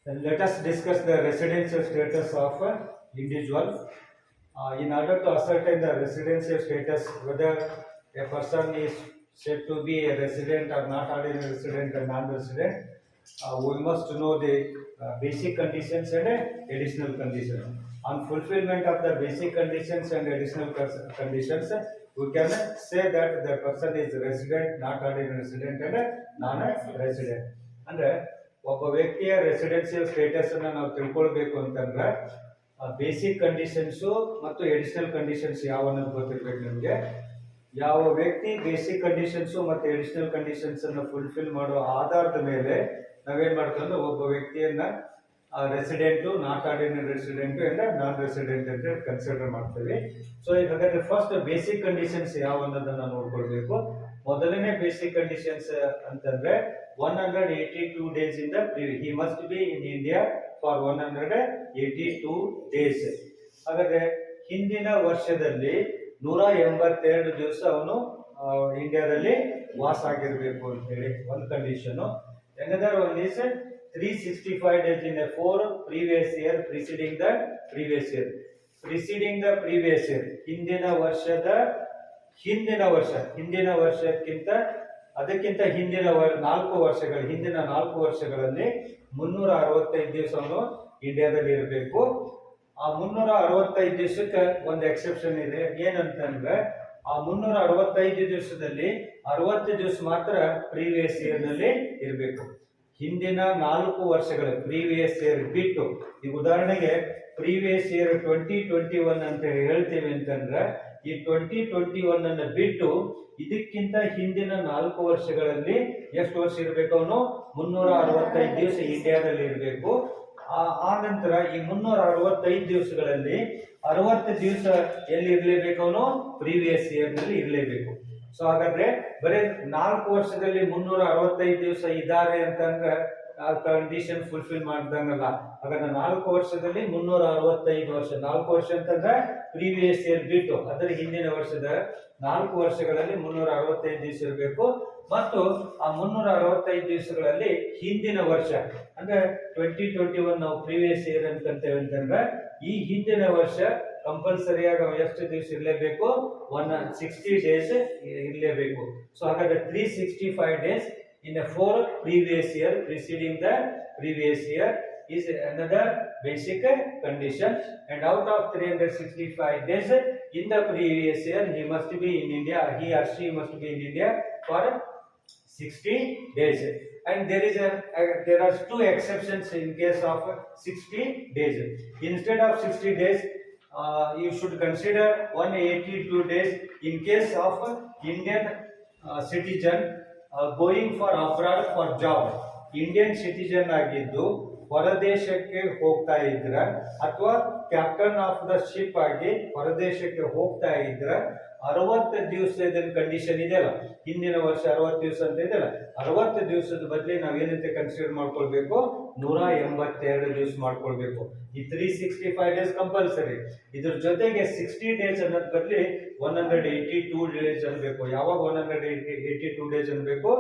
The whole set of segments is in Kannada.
Let us discuss the residential status of individual. In order to ascertain the residential status, whether a person is said to be a resident or not, or a resident or non-resident, we must know the basic conditions and additional conditions. On fulfillment of the basic conditions and additional conditions, we can say that the person is resident, not ordinary resident, and non-resident. ಅಂದ್ರೆ ಒಬ್ಬ ವ್ಯಕ್ತಿಯ ರೆಸಿಡೆನ್ಸಿಯಲ್ ಸ್ಟೇಟಸ್ ಅನ್ನ ನಾವು ತಿಳ್ಕೊಳ್ಬೇಕು ಅಂತಂದ್ರೆ ಬೇಸಿಕ್ ಕಂಡೀಷನ್ಸ್ ಮತ್ತು ಎಡಿಷನಲ್ ಕಂಡೀಷನ್ಸ್ ಯಾವ ಅನ್ನೋದು ಗೊತ್ತಿರ್ಬೇಕು ನಿಮಗೆ. ಯಾವ ವ್ಯಕ್ತಿ ಬೇಸಿಕ್ ಕಂಡೀಷನ್ಸ್ ಮತ್ತು ಎಡಿಷನಲ್ ಕಂಡೀಷನ್ಸ್ ಅನ್ನು ಫುಲ್ಫಿಲ್ ಮಾಡೋ ಆಧಾರದ ಮೇಲೆ ನಾವೇನ್ ಮಾಡ್ತೀವಿ ಅಂದ್ರೆ ಒಬ್ಬ ವ್ಯಕ್ತಿಯನ್ನ resident, not ordinary resident and non resident ಅಂತ ಕನ್ಸಿಡರ್ ಮಾಡ್ತೀವಿ. ಸೊ ಹಾಗಾದ್ರೆ ಫಸ್ಟ್ ಬೇಸಿಕ್ ಕಂಡೀಷನ್ಸ್ ಯಾವ ಅನ್ನೋದನ್ನ ನೋಡ್ಕೊಳ್ಬೇಕು. ಮೊದಲನೇ ಬೇಸಿಕ್ ಕಂಡೀಷನ್ಸ್ ಅಂತಂದ್ರೆ 182 days in the he must be in India for 182 days. ಹಾಗಾದ್ರೆ ಹಿಂದಿನ ವರ್ಷದಲ್ಲಿ 182 ದಿವಸ ಅವನು ಇಂಡಿಯಾದಲ್ಲಿ ವಾಸ ಆಗಿರಬೇಕು ಅಂತ ಹೇಳಿ ಒಂದು condition. another one is 365 days in a 4 previous year preceding the previous year. preceding the previous year ಹಿಂದಿನ ವರ್ಷಕ್ಕಿಂತ ಅದಕ್ಕಿಂತ ಹಿಂದಿನ 4 ವರ್ಷಗಳ ಹಿಂದಿನ 4 ವರ್ಷಗಳಲ್ಲಿ 365 ದಿವಸ ಅವನು ಇಂಡಿಯಾದಲ್ಲಿ ಇರಬೇಕು. ಆ 365 ದಿವಸಕ್ಕೆ ಒಂದು ಎಕ್ಸೆಪ್ಷನ್ ಇದೆ. ಏನಂತಂದ್ರೆ ಆ 365 ದಿವಸದಲ್ಲಿ 60 ದಿವಸ ಮಾತ್ರ ಪ್ರೀವಿಯಸ್ ಇಯರ್ ನಲ್ಲಿ ಇರಬೇಕು. ಹಿಂದಿನ 4 ವರ್ಷಗಳ ಪ್ರೀವಿಯಸ್ ಇಯರ್ ಬಿಟ್ಟು, ಈಗ ಉದಾಹರಣೆಗೆ ಪ್ರೀವಿಯಸ್ ಇಯರ್ 2021 ಅಂತ ಹೇಳ್ತೀವಿ ಅಂತಂದ್ರೆ ಈ 2021 ಅನ್ನು ಬಿಟ್ಟು ಇದಕ್ಕಿಂತ ಹಿಂದಿನ 4 ವರ್ಷಗಳಲ್ಲಿ ಎಷ್ಟು ವರ್ಷ ಇರಬೇಕು? ಅವನು 365 ದಿವಸ ಇಂಡಿಯಾದಲ್ಲಿ ಇರಬೇಕು. ಆ ನಂತರ ಈ 365 ದಿವಸಗಳಲ್ಲಿ 60 ದಿವಸ ಎಲ್ಲಿ ಇರಲೇಬೇಕು? ಅವನು ಪ್ರೀವಿಯಸ್ ಇಯರ್ ನಲ್ಲಿ ಇರಲೇಬೇಕು. ಸೊ ಹಾಗಾದ್ರೆ ಬರೀ 4 ವರ್ಷದಲ್ಲಿ 365 ದಿವಸ ಇದ್ದಾರೆ ಅಂತಂದ್ರೆ ಆ ಕಂಡೀಷನ್ ಫುಲ್ಫಿಲ್ ಮಾಡ್ದಂಗಲ್ಲ. ಹಾಗಾದ್ರೆ 4 ವರ್ಷದಲ್ಲಿ 365 ವರ್ಷ, 4 ವರ್ಷ ಅಂತಂದ್ರೆ ಪ್ರೀವಿಯಸ್ ಇಯರ್ ಬಿಟ್ಟು ಅದರ ಹಿಂದಿನ ವರ್ಷದ 4 ವರ್ಷಗಳಲ್ಲಿ 365 ದಿವಸ ಇರಬೇಕು. ಮತ್ತು ಆ 365 ದಿವಸಗಳಲ್ಲಿ ಹಿಂದಿನ ವರ್ಷ ಅಂದ್ರೆ 2021 ನಾವು ಪ್ರೀವಿಯಸ್ ಇಯರ್ ಅಂತಂತೇವೆ ಅಂತಂದ್ರೆ ಈ ಹಿಂದಿನ ವರ್ಷ ಕಂಪಲ್ಸರಿಯಾಗಿ ಎಷ್ಟು ದಿವಸ ಇರಲೇಬೇಕು? 160 ಡೇಸ್ ಇರಲೇಬೇಕು. ಸೊ ಹಾಗಾದ್ರೆ 365 days in a 4 previous year preceding the previous year is another basic condition. And out of 365 days in the previous year he must be in India, he or she must be in India for 60 days. And there are 2 exceptions in case of 60 days. Instead of 60 days you should consider 182 days in case of Indian citizen going for abroad for job. Indian citizen ಆಗಿದ್ದು ಹೊರದೇಶಕ್ಕೆ ಹೋಗ್ತಾ ಇದ್ರ ಅಥವಾ ಕ್ಯಾಪ್ಟನ್ ಆಫ್ ದ ಶಿಪ್ ಆಗಿ ಹೊರದೇಶಕ್ಕೆ ಹೋಗ್ತಾ ಇದ್ರ 60 ದಿವಸದ ಕಂಡೀಷನ್ ಇದೆಯಲ್ಲ, ಹಿಂದಿನ ವರ್ಷ 60 ದಿವಸ ಅಂತ ಇದೆಯಲ್ಲ, 60 ದಿವಸದ ಬದಲಿ ನಾವೇನಂತೆ ಕನ್ಸಿಡರ್ ಮಾಡ್ಕೊಳ್ಬೇಕು? 182 ದಿವಸ ಮಾಡ್ಕೊಳ್ಬೇಕು. ಈ 365 ಡೇಸ್ ಕಂಪಲ್ಸರಿ. ಇದ್ರ ಜೊತೆಗೆ 60 ಡೇಸ್ ಅನ್ನೋದ್ ಬದಲಿ 182 ಡೇಸ್ ಅನ್ಬೇಕು. ಯಾವಾಗ 182 ಡೇಸ್ ಅನ್ಬೇಕು?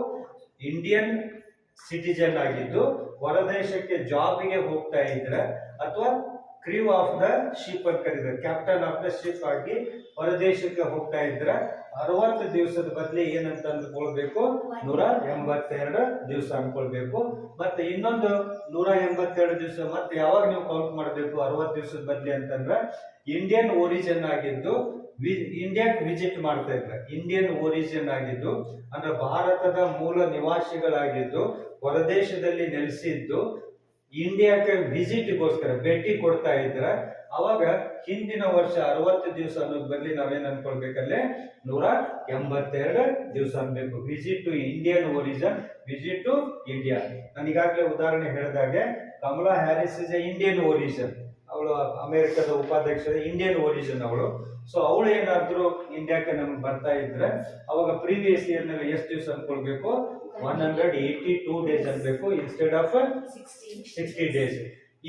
ಇಂಡಿಯನ್ ಸಿಟಿಜನ್ ಆಗಿದ್ದು ಹೊರದೇಶಕ್ಕೆ ಜಾಬ್ಗೆ ಹೋಗ್ತಾ ಇದ್ರೆ ಅಥವಾ ಕ್ರೀವ್ ಆಫ್ ದ ಶಿಪ್ ಅಂತ ಕರೀತಾರೆ, ಕ್ಯಾಪ್ಟನ್ ಆಫ್ ದ ಶಿಪ್ ಆಗಿ ಹೊರದೇಶಕ್ಕೆ ಹೋಗ್ತಾ ಇದ್ರೆ 60 ದಿವಸದ ಬದಲಿ ಏನಂತ ಅಂದ್ಕೊಳ್ಬೇಕು? 182 ದಿವಸ ಅನ್ಕೊಳ್ಬೇಕು. ಮತ್ತೆ ಇನ್ನೊಂದು 182 ದಿವಸ ಮತ್ತೆ ಯಾವಾಗ ನೀವು ಕೌಂಟ್ ಮಾಡಬೇಕು 60 ದಿವಸದ ಬದಲಿ ಅಂತಂದ್ರೆ ಇಂಡಿಯನ್ ಒರಿಜಿನ್ ಆಗಿದ್ದು ಇಂಡಿಯಾಕ್ಕೆ ವಿಸಿಟ್ ಮಾಡ್ತಾ ಇದ್ರೆ, ಇಂಡಿಯನ್ ಒರಿಜಿನ್ ಆಗಿದ್ದು ಅಂದ್ರೆ ಭಾರತದ ಮೂಲ ನಿವಾಸಿಗಳಾಗಿದ್ದು ಹೊರದೇಶದಲ್ಲಿ ನೆಲೆಸಿದ್ದು ಇಂಡಿಯಾಕ್ಕೆ ವಿಸಿಟ್ಗೋಸ್ಕರ ಭೇಟಿ ಕೊಡ್ತಾ ಇದ್ರ ಅವಾಗ ಹಿಂದಿನ ವರ್ಷ 60 ದಿವಸ ಅನ್ನೋದ್ ಬದಲಿ ನಾವೇನ್ ಅನ್ಕೊಳ್ಬೇಕಲ್ಲೇ 182 ದಿವಸ ಅನ್ಬೇಕು. Visit to Indian origin, visit to India. ನಾನು ಈಗಾಗಲೇ ಉದಾಹರಣೆ ಹೇಳಿದಾಗೆ Kamala Harris is a Indian origin, ಅವಳು ಅಮೆರಿಕದ ಉಪಾಧ್ಯಕ್ಷ, ಇಂಡಿಯನ್ ಒರಿಜಿನ್ ಅವಳು. ಸೊ ಅವಳು ಏನಾದ್ರು ಇಂಡಿಯಾಕ್ಕೆ ನಮ್ಗೆ ಬರ್ತಾ ಇದ್ರೆ ಅವಾಗ ಪ್ರೀವಿಯಸ್ ಇಯರ್ ನಲ್ಲಿ ಎಷ್ಟು ದಿವಸ ಅನ್ಕೊಳ್ಬೇಕು? 182 ಡೇಸ್ ಅನ್ಬೇಕು ಇನ್ಸ್ಟೆಡ್ ಆಫ್ 60 ಡೇಸ್.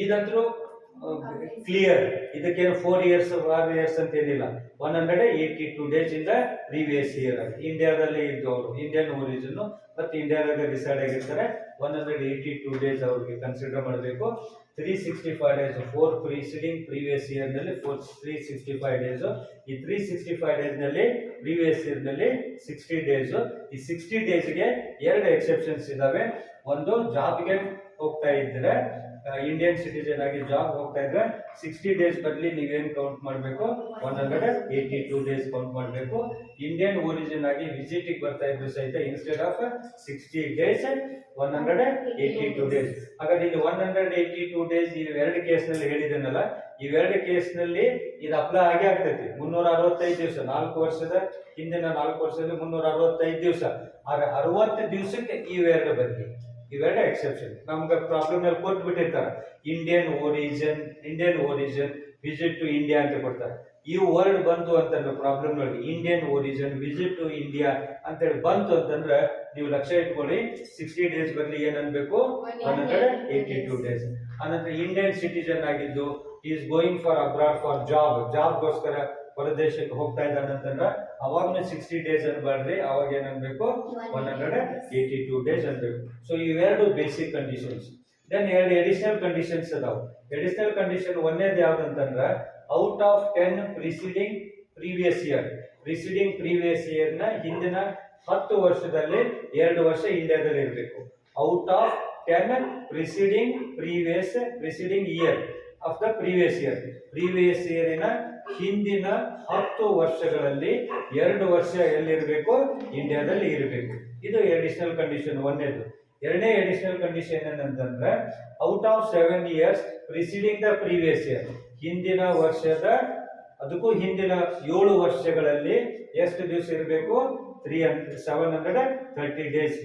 ಇದಂದ್ರೂ ಕ್ಲಿಯರ್. ಇದಕ್ಕೇನು 4 years 5 years ಅಂತ ಏನಿಲ್ಲ. 182 ಡೇಸ್ ಇಂದ ಪ್ರೀವಿಯಸ್ ಇಯರ್ ಇಂಡಿಯಾದಲ್ಲಿ ಇದ್ದವರು, ಇಂಡಿಯನ್ ಒರಿಜಿನ್ ಮತ್ತೆ ಇಂಡಿಯಾದಾಗ ಡಿಸೈಡ್ ಆಗಿರ್ತಾರೆ 182 ಡೇಸ್ ಅವ್ರಿಗೆ ಕನ್ಸಿಡರ್ ಮಾಡಬೇಕು. 365 ಡೇಸ್ 4 ಪ್ರೀಸಿಡಿಂಗ್ ಪ್ರೀವಿಯಸ್ ಇಯರ್ ನಲ್ಲಿ 365 ಡೇಸ್. ಈ 365 ಡೇಸ್ ನಲ್ಲಿ ಪ್ರೀವಿಯಸ್ ಇಯರ್ ನಲ್ಲಿ 60 ಡೇಸ್. ಈ 60 ಡೇಸ್ ಗೆ ಎರಡು ಎಕ್ಸೆಪ್ಷನ್ಸ್ ಇದಾವೆ. ಒಂದು ಜಾಬ್ಗೆ ಹೋಗ್ತಾ ಇದ್ರೆ, ಇಂಡಿಯನ್ ಸಿಟಿಜನ್ ಆಗಿ ಜಾಬ್ ಹೋಗ್ತಾ ಇದ್ರೆ 60 ಡೇಸ್ ಬದಲಿ ನೀವೇನ್ ಕೌಂಟ್ ಮಾಡಬೇಕು, 182 ಡೇಸ್ ಕೌಂಟ್ ಮಾಡಬೇಕು. ಇಂಡಿಯನ್ ಒರಿಜಿನ್ ಆಗಿ ವಿಸಿಟ್ ಬರ್ತಾ ಇದ್ರು ಸಹಿತ ಇನ್ಸ್ಟೆಡ್ ಆಫ್ 60 ಡೇಸ್ 182 ಡೇಸ್. ಹಾಗಾದ್ರೆ ಇಲ್ಲಿ 182 ಡೇಸ್ ಈ ಎರಡು ಕೇಸ್ ನಲ್ಲಿ ಹೇಳಿದನಲ್ಲ, ಇವೆರಡು ಕೇಸ್ ನಲ್ಲಿ ಇದು ಅಪ್ಲೈ ಆಗೇ ಆಗ್ತೈತಿ. 365 ದಿವಸ, 4 ವರ್ಷದ ಹಿಂದಿನ 4 ವರ್ಷದಲ್ಲಿ 365 ದಿವಸ. ಆದ್ರೆ 60 ದಿವಸಕ್ಕೆ ಇವೆರಡು ಬದಲಿ, ಇವೆರಡು ಎಕ್ಸೆಪ್ಷನ್. ನಮ್ಗೆ ಪ್ರಾಬ್ಲಮ್ ಅಲ್ಲಿ ಕೊಟ್ಟು ಬಿಟ್ಟಿರ್ತಾರೆ, Indian origin visit to India ಅಂತ ಕೊಡ್ತಾರೆ. ಈ ವರ್ಡ್ ಬಂತು ಅಂತಂದ್ರೆ ಪ್ರಾಬ್ಲಮ್ ನೋಡಿ, Indian origin visit to India ಅಂತೇಳಿ ಬಂತು ಅಂತಂದ್ರೆ ನೀವು ಲಕ್ಷ್ಯ ಇಟ್ಕೊಳ್ಳಿ, 60 ಡೇಸ್ ಬದಲಿ ಏನ್ ಅನ್ಬೇಕು, 182 ಡೇಸ್. ಅನಂತರ ಇಂಡಿಯನ್ ಸಿಟಿಜನ್ ಆಗಿದ್ದು is going for abroad for ಜಾಬ್ಗೋಸ್ಕರ ಹೊರದೇಶಕ್ಕೆ ಹೋಗ್ತಾ ಇದ್ದಾನೆ ಅಂತಂದ್ರೆ ಅವಾಗನೇ 60 ಡೇಸ್ ಅನ್ಬಾರ್ರಿ, ಅವಾಗ ಏನ್ ಅನ್ಬೇಕು, 182 ಡೇಸ್ ಅನ್ಬೇಕು. ಸೊ ಇವೆರಡು ಬೇಸಿಕ್ ಕಂಡೀಷನ್ಸ್. ದೆನ್ ಎರಡು ಎಡಿಷನಲ್ ಕಂಡೀಷನ್ಸ್ ಅದಾವ. ಎಡಿಷನಲ್ ಕಂಡೀಷನ್ ಒಂದೇದು ಯಾವ್ದಂತಂದ್ರ out of 10 preceding previous year ನ ಹಿಂದಿನ 10 ವರ್ಷದಲ್ಲಿ 2 ವರ್ಷ ಇಂಡಿಯಾದಲ್ಲಿ ಇರಬೇಕು. Out of 10 preceding year of the previous year ನ ಹಿಂದಿನ 10 ವರ್ಷಗಳಲ್ಲಿ 2 ವರ್ಷ ಎಲ್ಲಿರಬೇಕು, ಇಂಡಿಯಾದಲ್ಲಿ ಇರಬೇಕು. ಇದು ಎಡಿಷನಲ್ ಕಂಡೀಷನ್ ಒಂದೇದು. ಎರಡನೇ ಎಡಿಷನಲ್ ಕಂಡೀಷನ್ ಏನಂತಂದ್ರೆ out of 7 years preceding the previous year, ಹಿಂದಿನ ವರ್ಷದ ಅದಕ್ಕೂ ಹಿಂದಿನ 7 ವರ್ಷಗಳಲ್ಲಿ ಎಷ್ಟು ದಿವಸ ಇರಬೇಕು, 730 days.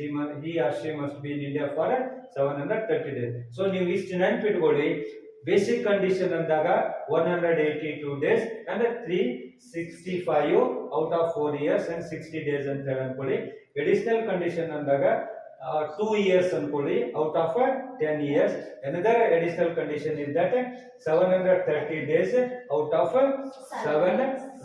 he or she must be in India for 730 days. So ನೀವು ಇಷ್ಟು ನೆನಪಿಟ್ಕೊಳ್ಳಿ. ಬೇಸಿಕ್ ಕಂಡೀಷನ್ ಅಂದಾಗ 182 ಡೇಸ್ ಅಂದ್ರೆ 365 out of 4 years and 60 days ಅಂತ ಹೇಳಿ ಅನ್ಕೊಳ್ಳಿ. ಎಡಿಷನಲ್ ಕಂಡೀಷನ್ ಅಂದಾಗ 2 years ಅನ್ಕೊಳ್ಳಿ out of 10 years. Another additional condition is that 730 days out of 7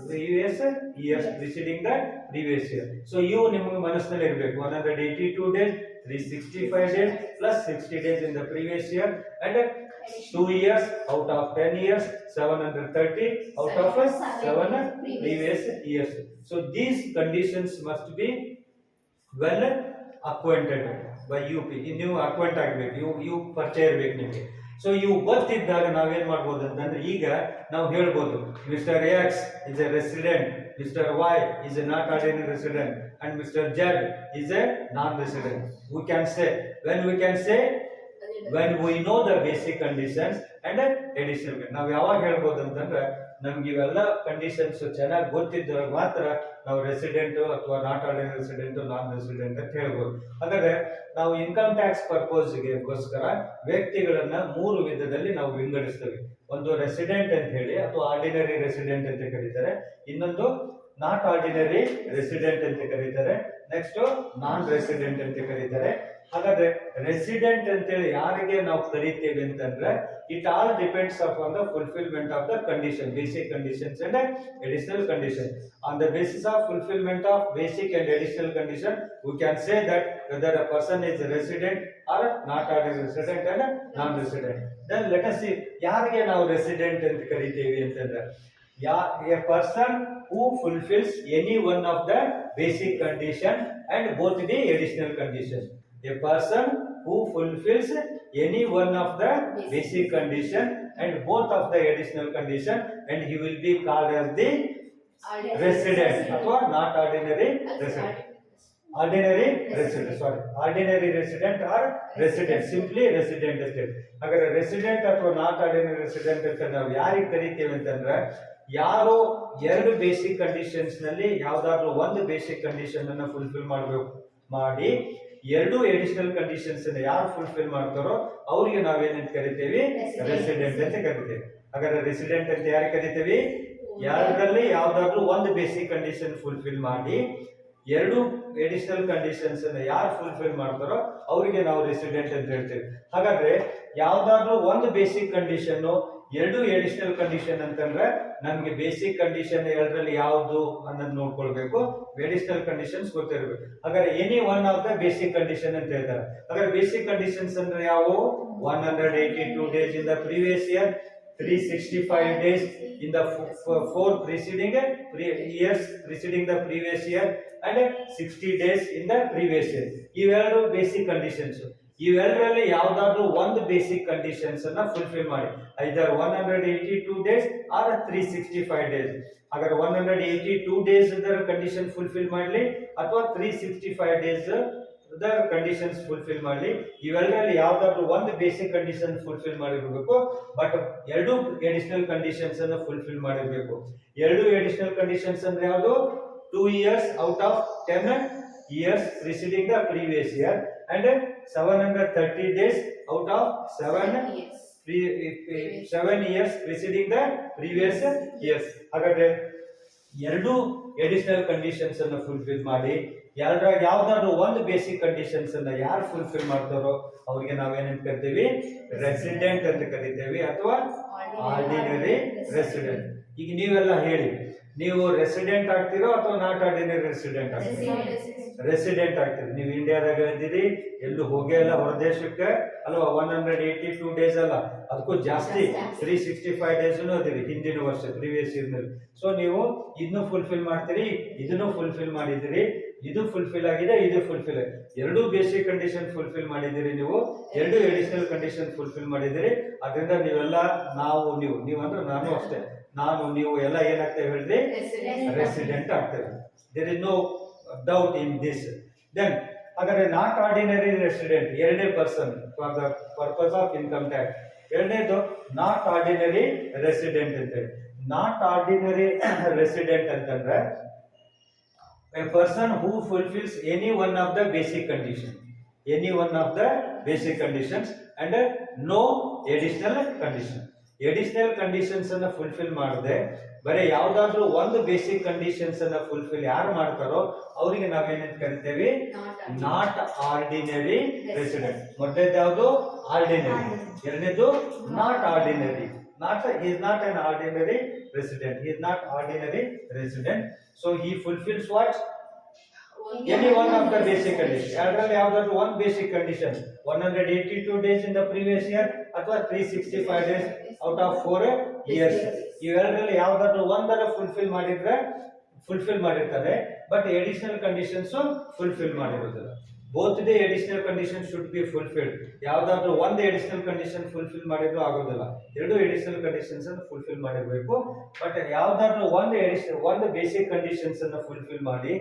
previous years preceding the previous year. So you ನಿಮಗೆ ಮನಸ್ಸಿನಲ್ಲಿ ಇರಬೇಕು 182 days, 365 days plus 60 days in the previous year and 2 years out of 10 years, 730 out of 7 previous years. So these conditions must be well acquainted by you. ನೀವು ಅಕ್ವೆಂಟ್ ಆಗಬೇಕು, you ಪರಿಚಯ ಇರಬೇಕು ನಿಮಗೆ. ಸೊ ಇವು ಗೊತ್ತಿದ್ದಾಗ ನಾವೇನ್ ಮಾಡ್ಬೋದು ಅಂತಂದ್ರೆ ಈಗ ನಾವು ಹೇಳ್ಬೋದು mister X is a resident, mister Y is a not ordinary resident and mister Z is a non resident. we can say when we know the basic conditions and additional. ನಾವು ಯಾವಾಗ ಹೇಳ್ಬೋದು ಅಂತಂದ್ರೆ ನಮ್ಗೆ ಇವೆಲ್ಲ ಕಂಡೀಷನ್ಸ್ ಚೆನ್ನಾಗಿ ಗೊತ್ತಿದ್ದಾಗ ಮಾತ್ರ ನಾವು ರೆಸಿಡೆಂಟ್ ಅಥವಾ not ordinary resident, non resident ಅಂತ ಹೇಳ್ಬೋದು. ಹಾಗಾದ್ರೆ ನಾವು ಇನ್ಕಮ್ ಟ್ಯಾಕ್ಸ್ ಪರ್ಪೋಸ್ಗೋಸ್ಕರ ವ್ಯಕ್ತಿಗಳನ್ನ 3 ವಿಧದಲ್ಲಿ ನಾವು ವಿಂಗಡಿಸ್ತೇವೆ. ಒಂದು ರೆಸಿಡೆಂಟ್ ಅಂತ ಹೇಳಿ ಅಥವಾ ಆರ್ಡಿನರಿ ರೆಸಿಡೆಂಟ್ ಅಂತ ಕರೀತಾರೆ, ಇನ್ನೊಂದು ನಾಟ್ ಆರ್ಡಿನರಿ ರೆಸಿಡೆಂಟ್ ಅಂತ ಕರೀತಾರೆ, ನೆಕ್ಸ್ಟ್ ನಾನ್ ರೆಸಿಡೆಂಟ್ ಅಂತ ಕರೀತಾರೆ. ಹಾಗಾದ್ರೆ ರೆಸಿಡೆಂಟ್ ಅಂತೇಳಿ ಯಾರಿಗೆ ನಾವು ಕರಿತೇವೆ ಅಂತಂದ್ರೆ it all depends upon the fulfilment of the condition, basic conditions and additional condition. On the basis of fulfillment of basic and additional condition, we can say that whether a person is a resident or not a resident and non-resident. Then let us see ಯಾರಿಗೆ ನಾವು ರೆಸಿಡೆಂಟ್ ಅಂತ ಕರಿತೇವೆ ಅಂತಂದ್ರೆ a person who fulfills any one of the basic condition and both the additional condition. A person who fulfills any one of the basic condition and both of the additional condition and he will be called as the resident ಅಥವಾ not ordinary resident. Ordinary resident or resident, simply resident ಅಷ್ಟೇ. ಹಾಗಾದ್ರೆ ರೆಸಿಡೆಂಟ್ ಅಥವಾ ನಾಟ್ ಆರ್ಡಿನರಿ ರೆಸಿಡೆಂಟ್ ಅಂತ ನಾವು ಯಾರಿಗೆ ಕರಿತೇವೆ ಅಂತಂದ್ರೆ ಯಾರು 2 ಬೇಸಿಕ್ ಕಂಡೀಷನ್ಸ್ ನಲ್ಲಿ ಯಾವ್ದಾದ್ರು ಒಂದು ಬೇಸಿಕ್ ಕಂಡೀಷನ್ ಅನ್ನ ಫುಲ್ಫಿಲ್ ಮಾಡಿ 2 ಎಡಿಷನಲ್ ಕಂಡೀಷನ್ಸ್ ಅನ್ನ ಯಾರು ಫುಲ್ಫಿಲ್ ಮಾಡ್ತಾರೋ ಅವರಿಗೆ ನಾವೇನಂತ ಕರಿತೇವೆ, ರೆಸಿಡೆಂಟ್ ಅಂತ ಕರಿತೇವೆ. ಹಾಗಾದ್ರೆ ರೆಸಿಡೆಂಟ್ ಅಂತ ಯಾರು ಕರಿತೇವೆ, ಯಾವ್ದ್ರಲ್ಲಿ ಯಾವ್ದಾದ್ರು ಒಂದು ಬೇಸಿಕ್ ಕಂಡೀಷನ್ ಫುಲ್ಫಿಲ್ ಮಾಡಿ ಎರಡು ಎಡಿಷನಲ್ ಕಂಡೀಷನ್ಸ್ ಅನ್ನ ಯಾರು ಫುಲ್ಫಿಲ್ ಮಾಡ್ತಾರೋ ಅವರಿಗೆ ನಾವು ರೆಸಿಡೆಂಟ್ ಅಂತ ಹೇಳ್ತೇವೆ. ಹಾಗಾದ್ರೆ ಯಾವ್ದಾದ್ರು ಒಂದು ಬೇಸಿಕ್ ಕಂಡೀಷನ್, ಎರಡು ಎಡಿಷನಲ್ ಕಂಡೀಷನ್ ಅಂತಂದ್ರೆ ನಮ್ಗೆ ಬೇಸಿಕ್ ಕಂಡೀಷನ್ ಎರಡರಲ್ಲಿ ಯಾವ್ದು ಅನ್ನೋದು ನೋಡ್ಕೊಳ್ಬೇಕು, ಎಡಿಷನಲ್ ಕಂಡೀಷನ್ಸ್ ಗೊತ್ತಿರಬೇಕು. ಹಾಗಾದ್ರೆ any one of the basic condition ಅಂತ ಹೇಳ್ತಾರೆ. ಹಾಗಾದ್ರೆ ಬೇಸಿಕ್ ಕಂಡೀಷನ್ಸ್ ಅಂದ್ರೆ ಯಾವುವು? 182 days in the previous year, 365 days in the four preceding years preceding the previous year, and 60 days in the previous year. ಇವೆರಡು ಬೇಸಿಕ್ ಕಂಡೀಷನ್ಸ್. ಇವೆರಡರಲ್ಲಿ ಯಾವ್ದಾದ್ರು ಒಂದು ಬೇಸಿಕ್ ಕಂಡೀಷನ್ಸ್ ಅನ್ನ ಫುಲ್ಫಿಲ್ ಮಾಡಿ, ಐದರ್ 182 days ಆರ್ 365 days. ಹಾಗಾದ್ರೆ 182 days ಕಂಡೀಷನ್ ಫುಲ್ಫಿಲ್ ಮಾಡಲಿ ಅಥವಾ 365 days ಕಂಡೀಷನ್ಸ್ ಫುಲ್ಫಿಲ್ ಮಾಡಲಿ, ಇವೆರಡರಲ್ಲಿ ಯಾವ್ದಾದ್ರು ಒಂದು ಬೇಸಿಕ್ ಕಂಡೀಷನ್ ಫುಲ್ಫಿಲ್ ಮಾಡಿರ್ಬೇಕು. ಬಟ್ ಎರಡು ಎಡಿಷನಲ್ ಕಂಡೀಷನ್ಸ್ ಅನ್ನು ಫುಲ್ಫಿಲ್ ಮಾಡಿರ್ಬೇಕು. ಎರಡು ಎಡಿಷನಲ್ ಕಂಡೀಷನ್ಸ್ ಅಂದ್ರೆ ಯಾವುದು? 2 years out of 10 years preceding the previous year, and 730 days out of 7 years preceding the previous years. ಹಾಗಾದ್ರೆ ಎರಡು ಎಡಿಷನಲ್ ಕಂಡೀಷನ್ಸ್ ಅನ್ನು ಫುಲ್ಫಿಲ್ ಮಾಡಿ, ಎರಡರಾಗ ಯಾವ್ದಾದ್ರು ಒಂದು ಬೇಸಿಕ್ ಕಂಡೀಷನ್ಸ್ ಅನ್ನ ಯಾರು ಫುಲ್ಫಿಲ್ ಮಾಡ್ತಾರೋ ಅವ್ರಿಗೆ ನಾವೇನಂತ ಕರಿತೀವಿ? ರೆಸಿಡೆಂಟ್ ಅಂತ ಕರಿತೇವೆ ಅಥವಾ ಆರ್ಡಿನರಿ ರೆಸಿಡೆಂಟ್. ಈಗ ನೀವೆಲ್ಲ ಹೇಳಿ, ನೀವು ರೆಸಿಡೆಂಟ್ ಆಗ್ತಿರೋ ಅಥವಾ ನಾಟ್ ಆರ್ಡಿನರಿ ರೆಸಿಡೆಂಟ್ ಆಗ್ತೀರೋ? ರೆಸಿಡೆಂಟ್ ಆಗ್ತೀರಿ. ನೀವು ಇಂಡಿಯಾದಾಗ ಇದ್ದೀರಿ, ಎಲ್ಲೂ ಹೋಗೇ ಇಲ್ಲ ಹೊರದೇಶಕ್ಕೆ ಅಲ್ವಾ? 182 days ಅಲ್ಲ, ಅದಕ್ಕೂ ಜಾಸ್ತಿ 365 days ಅದಿರಿ ಹಿಂದಿನ ವರ್ಷ ಪ್ರೀವಿಯಸ್ ಇಯರ್ ನಲ್ಲಿ. ಸೊ ನೀವು ಇದನ್ನು ಫುಲ್ಫಿಲ್ ಮಾಡ್ತೀರಿ, ಇದನ್ನು ಫುಲ್ಫಿಲ್ ಮಾಡಿದಿರಿ, ಇದು ಫುಲ್ಫಿಲ್ ಆಗಿದೆ, ಇದು ಫುಲ್ಫಿಲ್ ಆಗಿದೆ. ಎರಡು ಬೇಸಿಕ್ ಕಂಡೀಷನ್ ಫುಲ್ಫಿಲ್ ಮಾಡಿದಿರಿ, ನೀವು ಎರಡು ಎಡಿಷನಲ್ ಕಂಡೀಷನ್ ಫುಲ್ಫಿಲ್ ಮಾಡಿದಿರಿ. ಅದರಿಂದ ನೀವೆಲ್ಲ ನೀವು ಅಂದ್ರೆ ನಾನು ಅಷ್ಟೇ, ನೀವು ಎಲ್ಲ ಏನಾಗ್ತೇವೆ ಹೇಳ್ರಿ? ರೆಸಿಡೆಂಟ್ ಆಗ್ತೇವೆ. There is no doubt in this. Then ಹಾಗಾದ್ರೆ ನಾಟ್ ಆರ್ಡಿನರಿ ರೆಸಿಡೆಂಟ್, ಎರಡನೇ person for the purpose of income tax. ಎರಡನೇದು ನಾಟ್ ಆರ್ಡಿನರಿ ರೆಸಿಡೆಂಟ್ ಅಂತ ಹೇಳಿ. ನಾಟ್ ಆರ್ಡಿನರಿ ರೆಸಿಡೆಂಟ್ ಅಂತಂದ್ರೆ a person who fulfills any one of the basic conditions and no additional condition. Additional conditions ಅನ್ನ ಫುಲ್ಫಿಲ್ ಮಾಡದೆ ಬರೀ ಯಾವ್ದಾದ್ರು ಒಂದು ಬೇಸಿಕ್ ಕಂಡೀಷನ್ಸ್ ಅನ್ನ ಫುಲ್ಫಿಲ್ ಯಾರು ಮಾಡ್ತಾರೋ ಅವರಿಗೆ ನಾವೇನಂತ ಕರಿತೇವೆ? Not ordinary resident. ಮೊದಲನೇದು ಯಾವುದು? ಆರ್ಡಿನರಿ. ಎರಡನೇದು not ordinary. He is not an ordinary resident. He is not ordinary resident. So he fulfills what? Any one of the basic conditions. Adರಲ್ಲಿ ಯಾವ್ದಾದ್ರು one basic condition, 182 days in the previous year ಅಥವಾ 365 days out of 4 years. ಇವೆರಡರಲ್ಲಿ ಯಾವ್ದಾದ್ರು ಒಂದರ ಫುಲ್ಫಿಲ್ ಮಾಡಿರ್ತಾರೆ, ಬಟ್ ಎಡಿಷನಲ್ ಕಂಡೀಷನ್ಸ್ ಫುಲ್ಫಿಲ್ ಮಾಡಿರೋದಿಲ್ಲ. Both the additional condition should be fulfilled. ಯಾವ್ದಾದ್ರು ಒಂದು ಎಡಿಷನಲ್ ಕಂಡೀಷನ್ ಫುಲ್ಫಿಲ್ ಮಾಡಿದ್ರು ಆಗೋದಿಲ್ಲ, ಎರಡು ಎಡಿಷನಲ್ ಕಂಡೀಷನ್ಸ್ ಅನ್ನು ಫುಲ್ಫಿಲ್ ಮಾಡಿರ್ಬೇಕು. ಬಟ್ ಯಾವ್ದಾದ್ರು ಒಂದು ಬೇಸಿಕ್ ಕಂಡೀಷನ್ಸ್ ಅನ್ನ ಫುಲ್ಫಿಲ್ ಮಾಡಿ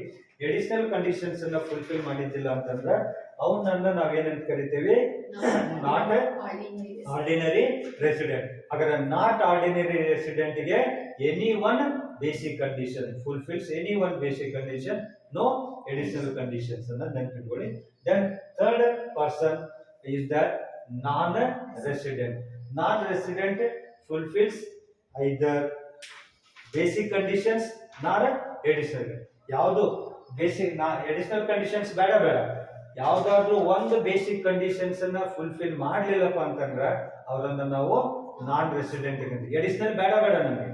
ಎಡಿಷನಲ್ ಕಂಡೀಷನ್ಸ್ ಅನ್ನ ಫುಲ್ಫಿಲ್ ಮಾಡಿದ್ದಿಲ್ಲ ಅಂತಂದ್ರೆ ಅವನನ್ನ ನಾವೇನಂತ ಕರಿತೇವೆ? Not ordinary resident. ಹಾಗಾದ್ರೆ ನಾಟ್ ಆರ್ಡಿನರಿ ರೆಸಿಡೆಂಟ್ ಗೆ any one basic condition fulfils, any one basic condition, no additional conditions ಅನ್ನ ನೆನಪಿಟ್ಕೊಳ್ಳಿ. Then third person is the non-resident. Non-resident fulfills either basic conditions nor additional. ಯಾವುದು ಬೇಸಿಕ್ additional conditions ಬೇಡ, ಯಾವ್ದಾದ್ರು ಒಂದು ಬೇಸಿಕ್ ಕಂಡೀಷನ್ಸ್ ಅನ್ನ ಫುಲ್ಫಿಲ್ ಮಾಡ್ಲಿಲ್ಲಪ್ಪ ಅಂತಂದ್ರೆ ಅವರನ್ನ ನಾವು ನಾನ್ ರೆಸಿಡೆಂಟ್. ಎಡಿಷನಲ್ ಬೇಡ ನಮಗೆ.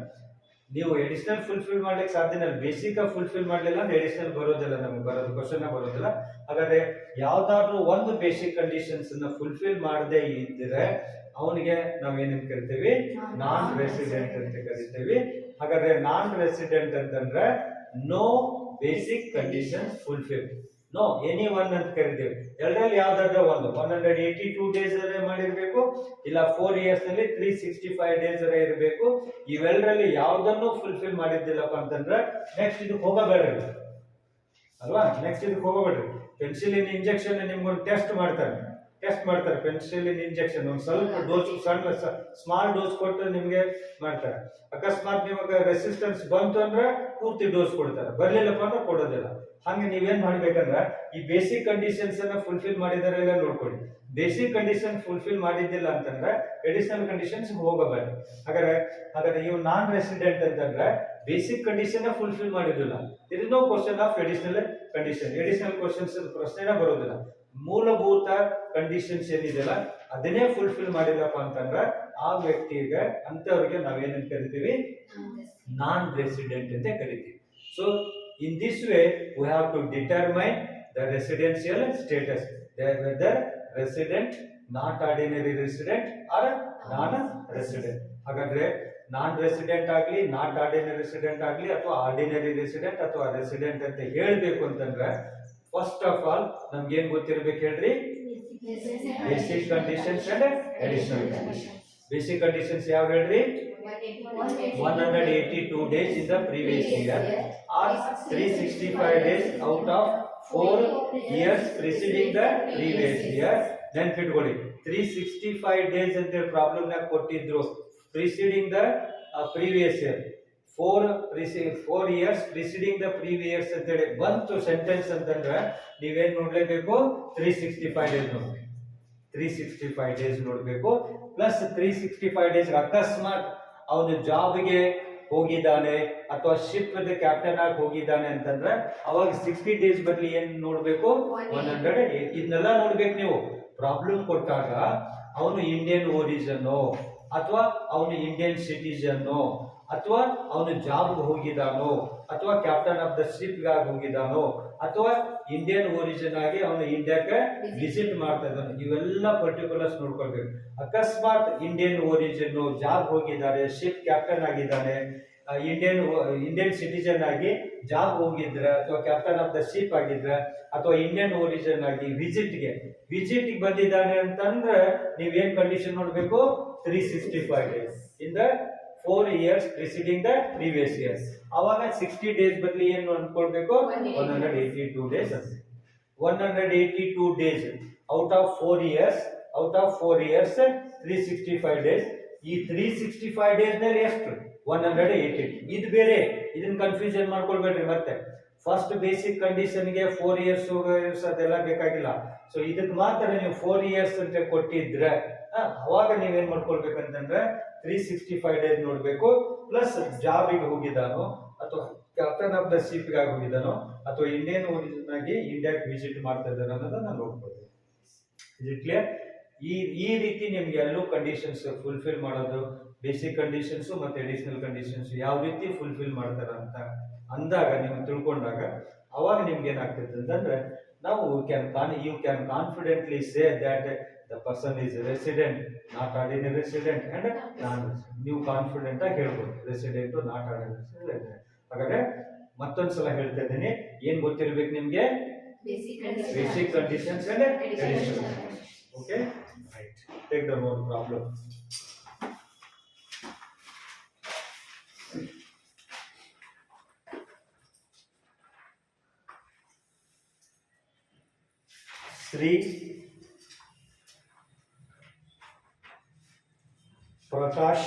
ನೀವು ಎಡಿಷನಲ್ ಫುಲ್ಫಿಲ್ ಮಾಡ್ಲಿಕ್ಕೆ ಸಾಧ್ಯ ಇಲ್ಲ, ಬೇಸಿಕ್ ಫುಲ್ಫಿಲ್ ಮಾಡ್ಲಿಲ್ಲ ಅಂದ್ರೆ ಎಡಿಷನಲ್ ಬರೋದಿಲ್ಲ, ನಮಗೆ ಕ್ವಶನ್ ಬರೋದಿಲ್ಲ. ಹಾಗಾದ್ರೆ ಯಾವ್ದಾದ್ರು ಒಂದು ಬೇಸಿಕ್ ಕಂಡೀಷನ್ಸ್ ಅನ್ನ ಫುಲ್ಫಿಲ್ ಮಾಡದೆ ಇದ್ರೆ ಅವನಿಗೆ ನಾವೇನಂತ ಕರಿತೀವಿ? ನಾನ್ ರೆಸಿಡೆಂಟ್ ಅಂತ ಕರಿತೀವಿ. ಹಾಗಾದ್ರೆ ನಾನ್ ರೆಸಿಡೆಂಟ್ ಅಂತಂದ್ರೆ no basic condition fulfil, no any one ಅಂತ ಕರಿತೀವಿ. ಎರಡರಲ್ಲಿ ಯಾವ್ದಾದ್ರು ಒಂದು 182 days ಮಾಡಿರ್ಬೇಕು, ಇಲ್ಲ 4 years ನಲ್ಲಿ 365 days ಇರಬೇಕು. ಇವೆಲ್ಲರಲ್ಲಿ ಯಾವ್ದನ್ನು ಫುಲ್ಫಿಲ್ ಮಾಡಿದ್ದಿಲ್ಲಪ್ಪ ಅಂತಂದ್ರೆ ನೆಕ್ಸ್ಟ್ ಇದಕ್ಕೆ ಹೋಗಬೇಡ್ರಿ ಅಲ್ವಾ? ನೆಕ್ಸ್ಟ್ ಇದಕ್ಕೆ ಹೋಗಬೇಡ್ರಿ. ಪೆನ್ಸಿಲಿನ್ ಇಂಜೆಕ್ಷನ್ ನಿಮ್ಗೊಂದು ಟೆಸ್ಟ್ ಮಾಡ್ತಾರೆ, ಪೆನ್ಸಿಲಿನ್ ಇಂಜೆಕ್ಷನ್ ಒಂದು ಸ್ವಲ್ಪ ಡೋಸ್, ಸ್ಮಾಲ್ ಡೋಸ್ ಕೊಟ್ಟು ನಿಮ್ಗೆ ಮಾಡ್ತಾರೆ. ಅಕಸ್ಮಾತ್ ನಿಮಗೆ ರೆಸಿಸ್ಟೆನ್ಸ್ ಬಂತು ಅಂದ್ರೆ ಪೂರ್ತಿ ಡೋಸ್ ಕೊಡ್ತಾರೆ, ಬರ್ಲಿಲ್ಲಪ್ಪ ಅಂದ್ರೆ ಕೊಡೋದಿಲ್ಲ. ಹಂಗೆ ನೀವೇನ್ ಮಾಡ್ಬೇಕಂದ್ರೆ ಈ ಬೇಸಿಕ್ ಕಂಡೀಷನ್ಸ್ ಅನ್ನ ಫುಲ್ಫಿಲ್ ಮಾಡಿದಾರೆ ಇಲ್ಲ ನೋಡ್ಕೊಳ್ಳಿ. ಬೇಸಿಕ್ ಕಂಡೀಷನ್ ಫುಲ್ಫಿಲ್ ಮಾಡಿದ್ದಿಲ್ಲ ಅಂತಂದ್ರೆ ಎಡಿಷನಲ್ ಕಂಡೀಷನ್ಸ್ ಹೋಗಬೇಡ. ಹಾಗಾದ್ರೆ ಇವು ನಾನ್ ರೆಸಿಡೆಂಟ್ ಅಂತಂದ್ರೆ ಬೇಸಿಕ್ ಕಂಡೀಷನ್ ಫುಲ್ಫಿಲ್ ಮಾಡಿದಿಲ್ಲ, there is no question of additional condition. Additional questions ಪ್ರಶ್ನೆನೇ ಬರೋದಿಲ್ಲ. ಮೂಲಭೂತ ಕಂಡೀಷನ್ಸ್ ಏನಿದೆಯಲ್ಲ ಅದನ್ನೇ ಫುಲ್ಫಿಲ್ ಮಾಡಿಲ್ಲಪ್ಪ ಅಂತಂದ್ರೆ ಆ ವ್ಯಕ್ತಿಗೆ ಅಂತವ್ರಿಗೆ ನಾವೇನಂತ ಕರಿತೀವಿ, ನಾನ್ ರೆಸಿಡೆಂಟ್ ಅಂತ ಕರಿತೀವಿ. So in this way we have to determine the residential status, whether resident, not ordinary resident or non resident. ಹಾಗಾದ್ರೆ ನಾನ್ ರೆಸಿಡೆಂಟ್ ಆಗಲಿ, ನಾಟ್ ಆರ್ಡಿನರಿ ರೆಸಿಡೆಂಟ್ ಆಗಲಿ, ಅಥವಾ ಆರ್ಡಿನರಿ ರೆಸಿಡೆಂಟ್ ಅಥವಾ ರೆಸಿಡೆಂಟ್ ಅಂತ ಹೇಳ್ಬೇಕು ಅಂತಂದ್ರೆ ಫಸ್ಟ್ ಆಫ್ ಆಲ್ ನಮ್ಗೆ ಏನ್ ಗೊತ್ತಿರ್ಬೇಕು ಹೇಳ್ರಿ, basic conditions and additional conditions. Basic conditions ಯಾವ ಹೇಳ್ರಿ, 182 days in the previous year or 365 days out of 4 years preceding the previous year. ನೆನ್ಪಿಟ್ಕೊಳ್ಳಿ, 365 days ಅಂತ ಹೇಳಿ ಪ್ರಾಬ್ಲಮ್ ನಾಗ ಕೊಟ್ಟಿದ್ರು. preceding the previous year, 4 years preceding the previous ಅಂತ ಹೇಳಿ ಬಂತು ಸೆಂಟೆನ್ಸ್ ಅಂತಂದ್ರೆ ನೀವೇನ್ ನೋಡ್ಲೇಬೇಕು, 365 days ನೋಡ್ಬೇಕು. 365 days ನೋಡ್ಬೇಕು. ಪ್ಲಸ್ 365 days ಅಕಸ್ಮಾತ್ ಅವನು ಜಾಬ್ಗೆ ಹೋಗಿದ್ದಾನೆ ಅಥವಾ ಶಿಪ್ ಕ್ಯಾಪ್ಟನ್ ಆಗಿ ಹೋಗಿದ್ದಾನೆ ಅಂತಂದ್ರೆ ಅವಾಗ 60 days ಬದಲಿ ಏನ್ ನೋಡ್ಬೇಕು, 100. ಇದನ್ನೆಲ್ಲ ನೋಡ್ಬೇಕು ನೀವು. ಪ್ರಾಬ್ಲಮ್ ಕೊಟ್ಟಾಗ ಅವನು ಇಂಡಿಯನ್ ಒರಿಜಿನ್ ಅಥವಾ ಅವನು ಇಂಡಿಯನ್ ಸಿಟಿಜನ್ ಅಥವಾ ಅವನು ಜಾಬ್ಗೆ ಹೋಗಿದ್ದಾನೋ ಅಥವಾ ಕ್ಯಾಪ್ಟನ್ ಆಫ್ ದ ಶಿಪ್ ಗಾಗಿ ಹೋಗಿದ್ದಾನೋ ಅಥವಾ ಇಂಡಿಯನ್ ಒರಿಜಿನ್ ಆಗಿ ಅವನು ಇಂಡಿಯಾಕ್ಕೆ ವಿಸಿಟ್ ಮಾಡ್ತಾ ಇದ್ದಾನೆ, ಇವೆಲ್ಲ ಪರ್ಟಿಕ್ಯುಲರ್ಸ್ ನೋಡ್ಕೊಳ್ಬೇಕು. ಅಕಸ್ಮಾತ್ ಇಂಡಿಯನ್ ಒರಿಜಿನ್, ಜಾಬ್ ಹೋಗಿದ್ದಾರೆ, ಶಿಪ್ ಕ್ಯಾಪ್ಟನ್ ಆಗಿದ್ದಾನೆ, ಇಂಡಿಯನ್ ಸಿಟಿಜನ್ ಆಗಿ ಜಾಬ್ ಹೋಗಿದ್ರೆ ಅಥವಾ ಕ್ಯಾಪ್ಟನ್ ಆಫ್ ದ ಶಿಪ್ ಆಗಿದ್ರೆ ಅಥವಾ ಇಂಡಿಯನ್ ಒರಿಜಿನ್ ಆಗಿ ವಿಸಿಟ್ಗೆ ಬಂದಿದ್ದಾನೆ ಅಂತಂದ್ರೆ ನೀವೇನ್ ಕಂಡೀಷನ್ ನೋಡ್ಬೇಕು, 365 days in the 4 years preceding the previous year. ಅವಾಗ 60 days ಬದಲಿ ಏನು ಅನ್ಕೊಳ್ಬೇಕು, 182 days ಅಂತ. 182 days out of 4 years 365 days. ಈ 365 days ನಲ್ಲಿ ಎಷ್ಟು, 180. ಇದು ಬೇರೆ, ಇದನ್ನ ಕನ್ಫ್ಯೂಷನ್ ಮಾಡ್ಕೊಳ್ಬೇಡ್ರಿ. ಮತ್ತೆ ಫಸ್ಟ್ ಬೇಸಿಕ್ ಕಂಡೀಷನ್ಗೆ 4 years ಅದೆಲ್ಲ ಬೇಕಾಗಿಲ್ಲ. ಸೊ ಇದಕ್ಕೆ ಮಾತ್ರ ನೀವು 4 years ಅಂತ ಕೊಟ್ಟಿದ್ರೆ ಅವಾಗ ನೀವೇನ್ ಮಾಡ್ಕೊಳ್ಬೇಕಂತಂದ್ರೆ 365 days ನೋಡ್ಬೇಕು. ಪ್ಲಸ್ ಜಾಬಿಗೆ ಹೋಗಿದ್ದಾನೋ ಅಥವಾ ಕ್ಯಾಪ್ಟನ್ ಆಫ್ ದ ಶಿಪ್ ಗಾಗಿ ಹೋಗಿದ್ದಾನೋ ಅಥವಾ ಇಂಡಿಯನ್ ಒರಿಜಿನ್ ಆಗಿ ಇಂಡಿಯಾಕ್ಕೆ ವಿಸಿಟ್ ಮಾಡ್ತಾ ಇದ್ದಾನೆ ಅನ್ನೋದನ್ನ ನೋಡ್ಕೊಳ್ಬೇಕು. ಇದು ಕ್ಲಿಯರ್? ಈ ರೀತಿ ನಿಮ್ಗೆ ಎಲ್ಲೂ ಕಂಡೀಷನ್ಸ್ ಫುಲ್ಫಿಲ್ ಮಾಡೋದು, ಬೇಸಿಕ್ ಕಂಡೀಷನ್ಸ್ ಮತ್ತೆ ಅಡಿಷನಲ್ ಕಂಡೀಷನ್ಸ್ ಯಾವ ರೀತಿ ಫುಲ್ಫಿಲ್ ಮಾಡ್ತಾರ ಅಂತ ಅಂದಾಗ ನೀವು ತಿಳ್ಕೊಂಡಾಗ ಅವಾಗ ನಿಮ್ಗೆ ಏನಾಗ್ತದೆ ಅಂತಂದ್ರೆ ನಾವು you can confidently say that the person is resident, not ordinary resident and non-resident. ನೀವು ಕಾನ್ಫಿಡೆಂಟ್ ಆಗಿ ಹೇಳ್ಬೋದು ರೆಸಿಡೆಂಟ್, ನಾಟ್ ಆರ್ಡಿನರಿ ರೆಸಿಡೆಂಟ್. ಹಾಗಾದ್ರೆ ಮತ್ತೊಂದ್ಸಲ ಹೇಳ್ತಾ ಇದ್ದೀನಿ, ಏನ್ ಗೊತ್ತಿರ್ಬೇಕು ನಿಮ್ಗೆ, basic conditions and additional. Okay, right. Take the more problem. Sri Prakash,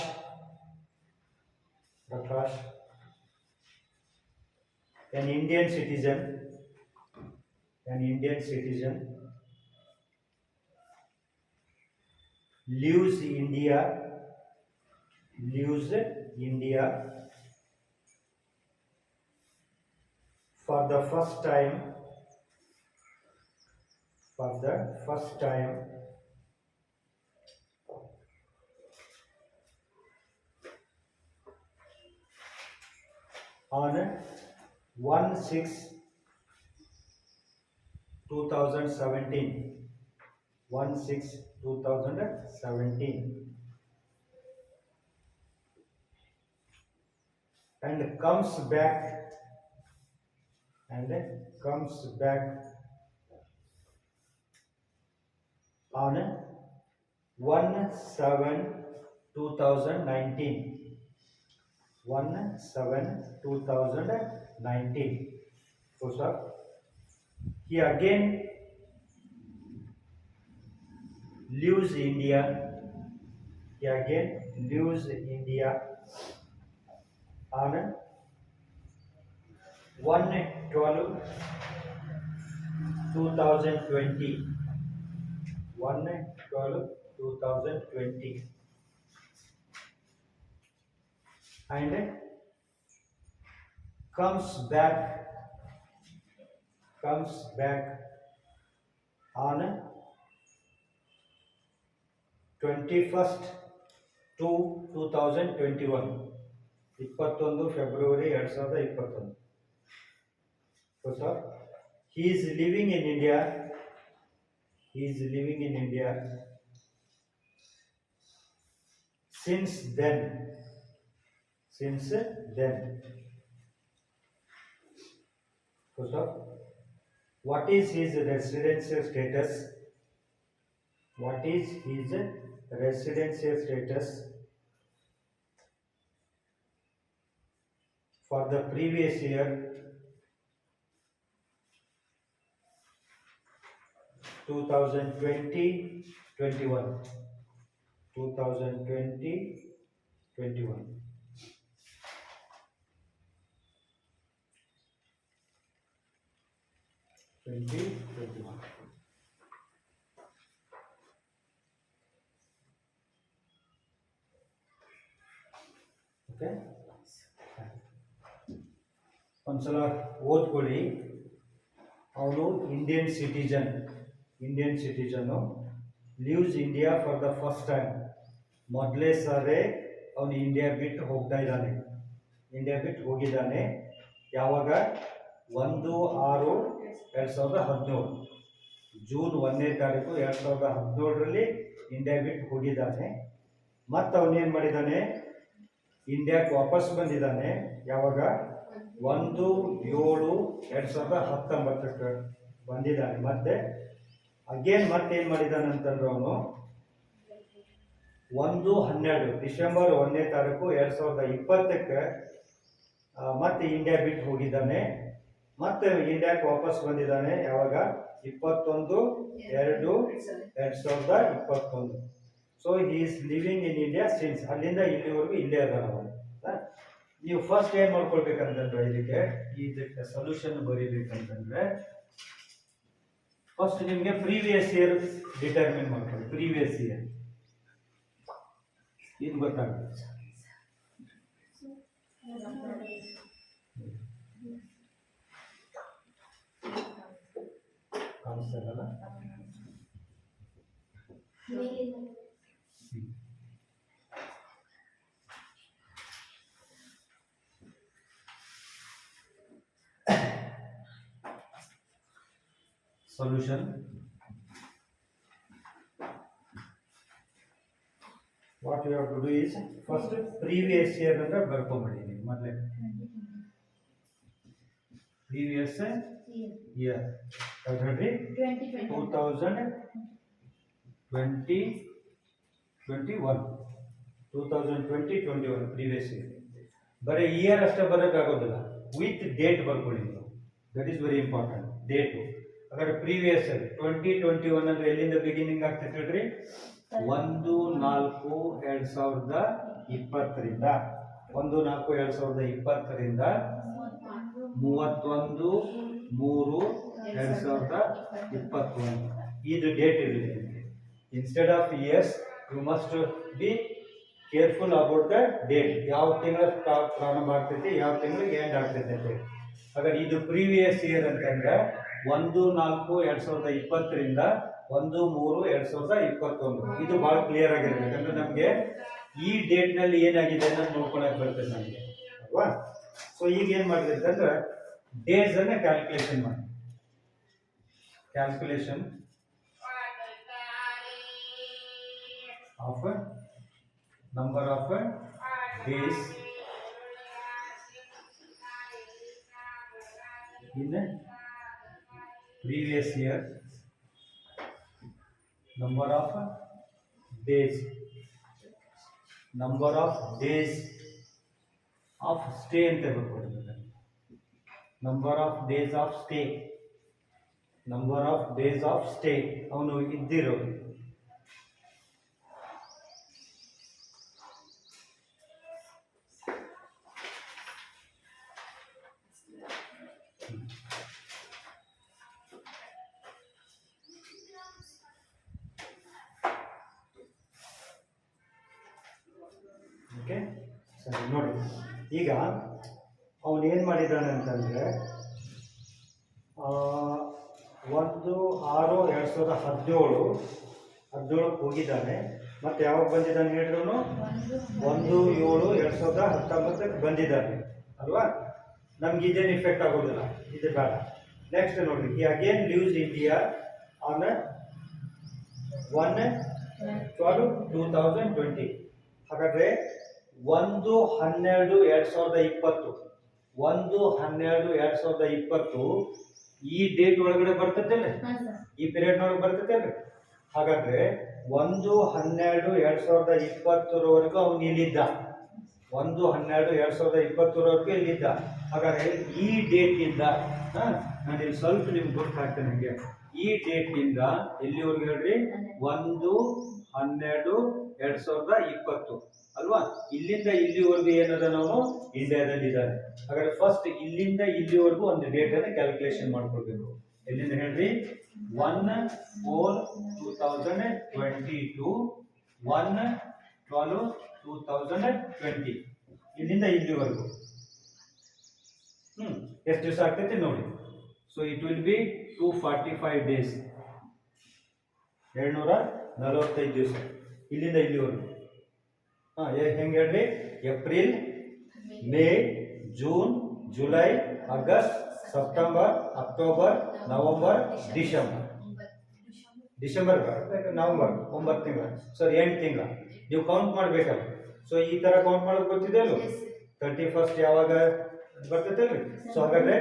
an Indian citizen, leaves India for the first time on 1/6/2017, 1/6/2017, and comes back on 1/7/2019. 1/7/2019. So sir, he again leaves India on 1/12/2020. 1/12/2020 and comes back comes back on 21st to 2021 21 February 2021. So he is living in India. He is living in India since then. So what is his residential status? What is his residential status for the previous year 2020-21? 2020-21. Okay, ಒಂದ್ಸಲ ಓದ್ಕೊಳ್ಳಿ. ಅವನು Indian citizen leaves India for the first time. ಮೊದಲೇ ಸಾರಿ ಅವನು ಇಂಡಿಯಾ ಬಿಟ್ಟು ಹೋಗಿದ್ದಾನೆ. ಯಾವಾಗ? 1/6/2017, ಜೂನ್ 1ನೇ ತಾರೀಕು 2017ರಲ್ಲಿ ಇಂಡಿಯಾ ಬಿಟ್ಟು ಹೋಗಿದ್ದಾನೆ. ಮತ್ತು ಅವನೇನು ಮಾಡಿದ್ದಾನೆ? ಇಂಡಿಯಾಕ್ಕೆ ವಾಪಸ್ ಬಂದಿದ್ದಾನೆ. ಯಾವಾಗ? 1/7/2019 ಬಂದಿದ್ದಾನೆ. ಮತ್ತೆ ಮತ್ತೇನು ಮಾಡಿದ್ದಾನೆ ಅಂತಂದ್ರೆ ಅವನು 1/12 ಡಿಸೆಂಬರ್ 1ನೇ ತಾರೀಕು 2020ಕ್ಕೆ ಮತ್ತೆ ಇಂಡಿಯಾ ಬಿಟ್ಟು ಹೋಗಿದ್ದಾನೆ. ಮತ್ತೆ ಇಂಡಿಯಾಕ್ಕೆ ವಾಪಸ್ ಬಂದಿದ್ದಾನೆ. ಯಾವಾಗ? 21/2/2021. So he is living in India since. ಅಲ್ಲಿಂದ ಇಲ್ಲಿವರೆಗೂ ಇಲ್ಲೇ ಅದಾನ ಅವನು. ನೀವು ಫಸ್ಟ್ ಏನು ಮಾಡ್ಕೊಳ್ಬೇಕಂತಂದ್ರೆ ಇದಕ್ಕೆ ಸೊಲ್ಯೂಷನ್ ಬರೀಬೇಕಂತಂದ್ರೆ ಫಸ್ಟ್ ನಿಮಗೆ ಪ್ರೀವಿಯಸ್ ಇಯರ್ ಡಿಟರ್ಮಿನ್ ಮಾಡ್ಕೊಳ್ಳಿ. ಪ್ರೀವಿಯಸ್ ಇಯರ್ ಇದು ಗೊತ್ತಾಗುತ್ತೆ. ಕಾಣಿಸ್ತಲ್ಲ? solution. What you have to do is first previous year ಅಂದ್ರೆ ಬರ್ಕೊಂಬಿಡಿ ನೀವು ಮೊದಲೇ. previous year ಹೇಳ್ರಿ 2020-21 previous year. ಬರೀ ಇಯರ್ ಅಷ್ಟೇ ಬರೋಕ್ಕಾಗೋದಿಲ್ಲ, ವಿತ್ ಡೇಟ್ ಬರ್ಕೊಳ್ಳಿ ನೀವು. That is very important, date. ಹಾಗಾದ್ರೆ ಪ್ರೀವಿಯಸ್ 2021 ಅಂದ್ರೆ ಎಲ್ಲಿಂದ ಬಿಗಿನಿಂಗ್ ಆಗ್ತೈತೆ ಹೇಳ್ರಿ? 1/4/2020ರಿಂದ 1/4/2020ರಿಂದ 31/3/2021 ಇದು ಡೇಟ್ ಇರಲಿ. Instead of years you must be careful about the date. ಯಾವ ತಿಂಗಳ ಪ್ರಾರಂಭ ಆಗ್ತೈತಿ, ಯಾವ ತಿಂಗಳಿಗೆ ಎಂಡ್ ಆಗ್ತೈತೆ ಅಂತ ಹೇಳಿ. ಹಾಗಾದ್ರೆ ಇದು ಪ್ರೀವಿಯಸ್ ಇಯರ್ ಅಂತಂದ್ರೆ 1/4/2020ರಿಂದ 1/3/2021. ಇದು ಬಹಳ ಕ್ಲಿಯರ್ ಆಗಿರ್ಬೇಕು. ಯಾಕಂದ್ರೆ ನಮಗೆ ಈ ಡೇಟ್ ನಲ್ಲಿ ಏನಾಗಿದೆ ಅನ್ನೋದು ನೋಡ್ಕೊಳಕ್ ಬರ್ತದೆ ನಮಗೆ, ಅಲ್ವಾ? ಸೊ ಈಗ ಏನ್ ಮಾಡಿದೆ ಅಂತಂದ್ರೆ ಡೇಸ್ ಅನ್ನ ಕ್ಯಾಲ್ಕುಲೇಷನ್ ಮಾಡಿ. Calculation of number of days in the previous year, number of days of stay ಅಂತ ಬರ್ಕೊಡ್ತಾರೆ. Number of days of stay ಅವನು ಇದ್ದಿರೋದು. ಓಕೆ, ಸರಿ. ನೋಡಿ, ಈಗ ಅವನು ಏನು ಮಾಡಿದ್ದಾನೆ ಅಂತಂದರೆ 1/6/2017 ಹೋಗಿದ್ದಾನೆ. ಮತ್ತೆ ಯಾವಾಗ ಬಂದಿದ್ದಾನೆ ಹೇಳಿದ್ರು? 1/7/2019 ಬಂದಿದ್ದಾನೆ ಅಲ್ವಾ? ನಮ್ಗೆ ಇದೇನು ಇಫೆಕ್ಟ್ ಆಗೋದಿಲ್ಲ, ಇದು ಬೇಡ. ನೆಕ್ಸ್ಟ್ ನೋಡ್ರಿ, ಈ ಅಗೇನ್ ಲೀವ್ಸ್ ಇಂಡಿಯಾ ಆನ್ 1/12/2020. ಹಾಗಾದ್ರೆ 1/12/2020 1/12/2020 ಈ ಡೇಟ್ ಒಳಗಡೆ ಬರ್ತೈತಲ್ಲ, ಈ ಪೀರಿಯಡ್ ಒಳಗೆ ಬರ್ತೈತಲ್ರಿ. ಹಾಗಾದ್ರೆ 1/12/2020 ಅವನು ಇಲ್ಲಿದ್ದ. 1/12/2020 ಇಲ್ಲಿದ್ದ. ಹಾಗಾದ್ರೆ ಈ ಡೇಟ್ ಇಂದ ನಾನು ಇಲ್ಲಿ ಸ್ವಲ್ಪ ನಿಮ್ಗೆ ಗೊತ್ತಾಗ್ತೇನೆ ಹಂಗೆ. ಈ ಡೇಟ್ ಇಂದ ಎಲ್ಲಿವರೆಗೂ ಹೇಳ್ರಿ? 1/12/2020 ಅಲ್ವಾ? ಇಲ್ಲಿಂದ ಇಲ್ಲಿವರೆಗೂ ಏನದ ನಾವು ಇಂಡಿಯಾದಲ್ಲಿ ಇದ್ದಾನೆ. ಹಾಗಾದ್ರೆ ಫಸ್ಟ್ ಇಲ್ಲಿಂದ ಇಲ್ಲಿವರೆಗೂ ಒಂದು ಡೇಟ್ ಅನ್ನು ಕ್ಯಾಲ್ಕುಲೇಷನ್ ಮಾಡ್ಕೊಳ್ಬೇಕು. ಎಲ್ಲಿಂದ ಹೇಳ್ರಿ? 1/4/2022 1/12/2020 ಇಲ್ಲಿಂದ ಇಲ್ಲಿವರೆಗೂ ಎಷ್ಟು ದಿವಸ ಆಗ್ತೈತಿ ನೋಡಿ. So it will be 245 days, 245 ದಿವಸ ಇಲ್ಲಿಂದ ಇಲ್ಲಿವರೆಗೂ. ಹೆಂಗೆ ಹೇಳ್ರಿ? April, May, June, July, August, September, October, November, December November 9 ತಿಂಗಳು, ಸರ್ 8 ತಿಂಗಳು ನೀವು ಕೌಂಟ್ ಮಾಡ್ಬೇಕಲ್ಲ. ಸೊ ಈ ತರ ಕೌಂಟ್ ಮಾಡೋದು ಗೊತ್ತಿದೆ ಅಲ್ವ? 31st ಯಾವಾಗ ಬರ್ತೈತಲ್ರಿ? ಸೊ ಹಾಗಾದ್ರೆ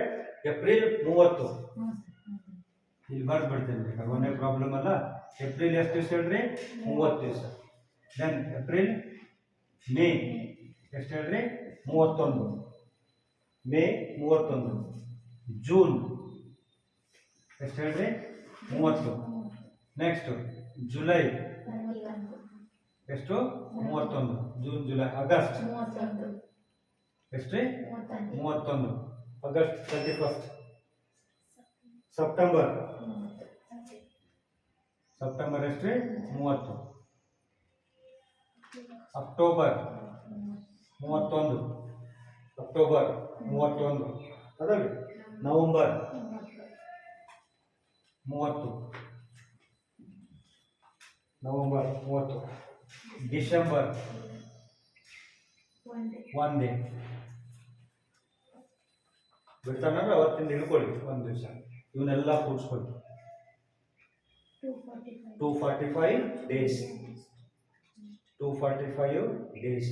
ಏಪ್ರಿಲ್ 30 ಇಲ್ಲಿ ಬರ್ದು ಬಿಡ್ತೇನೆ, ಒಂದೇ ಪ್ರಾಬ್ಲಮ್ ಅಲ್ಲ. ಏಪ್ರಿಲ್ ಎಷ್ಟು ದಿವಸ ಹೇಳ್ರಿ? 30 ದಿವಸ. ದೆನ್ ಏಪ್ರಿಲ್, ಮೇ ಎಷ್ಟು ಹೇಳ್ರಿ? 31, ಮೇ 31. ಜೂನ್ ಎಷ್ಟು ಹೇಳ್ರಿ? 30. ನೆಕ್ಸ್ಟ್ ಜುಲೈ ಎಷ್ಟು? 31. ಜೂನ್, ಜುಲೈ, ಆಗಸ್ಟ್ ಎಷ್ಟು? 31. ಆಗಸ್ಟ್ 31. ಸೆಪ್ಟೆಂಬರ್ ಎಷ್ಟು? 30. ಅಕ್ಟೋಬರ್ 31. ಅಕ್ಟೋಬರ್ 31 ಅದಲ್ರಿ. ನವೆಂಬರ್ 30. ನವೆಂಬರ್ 30. ಡಿಸೆಂಬರ್ 1 ಡೇ ಬಿಡ್ತಾನಂದ್ರೆ ಅವತ್ತಿಂದ ಹಿಡ್ಕೊಳ್ಳಿ 1 ದಿವಸ. ಇವನ್ನೆಲ್ಲ ಕೂಡಿಸ್ಕೊಳ್ಳಿ. 245 ಡೇಸ್. 245 ಡೇಸ್.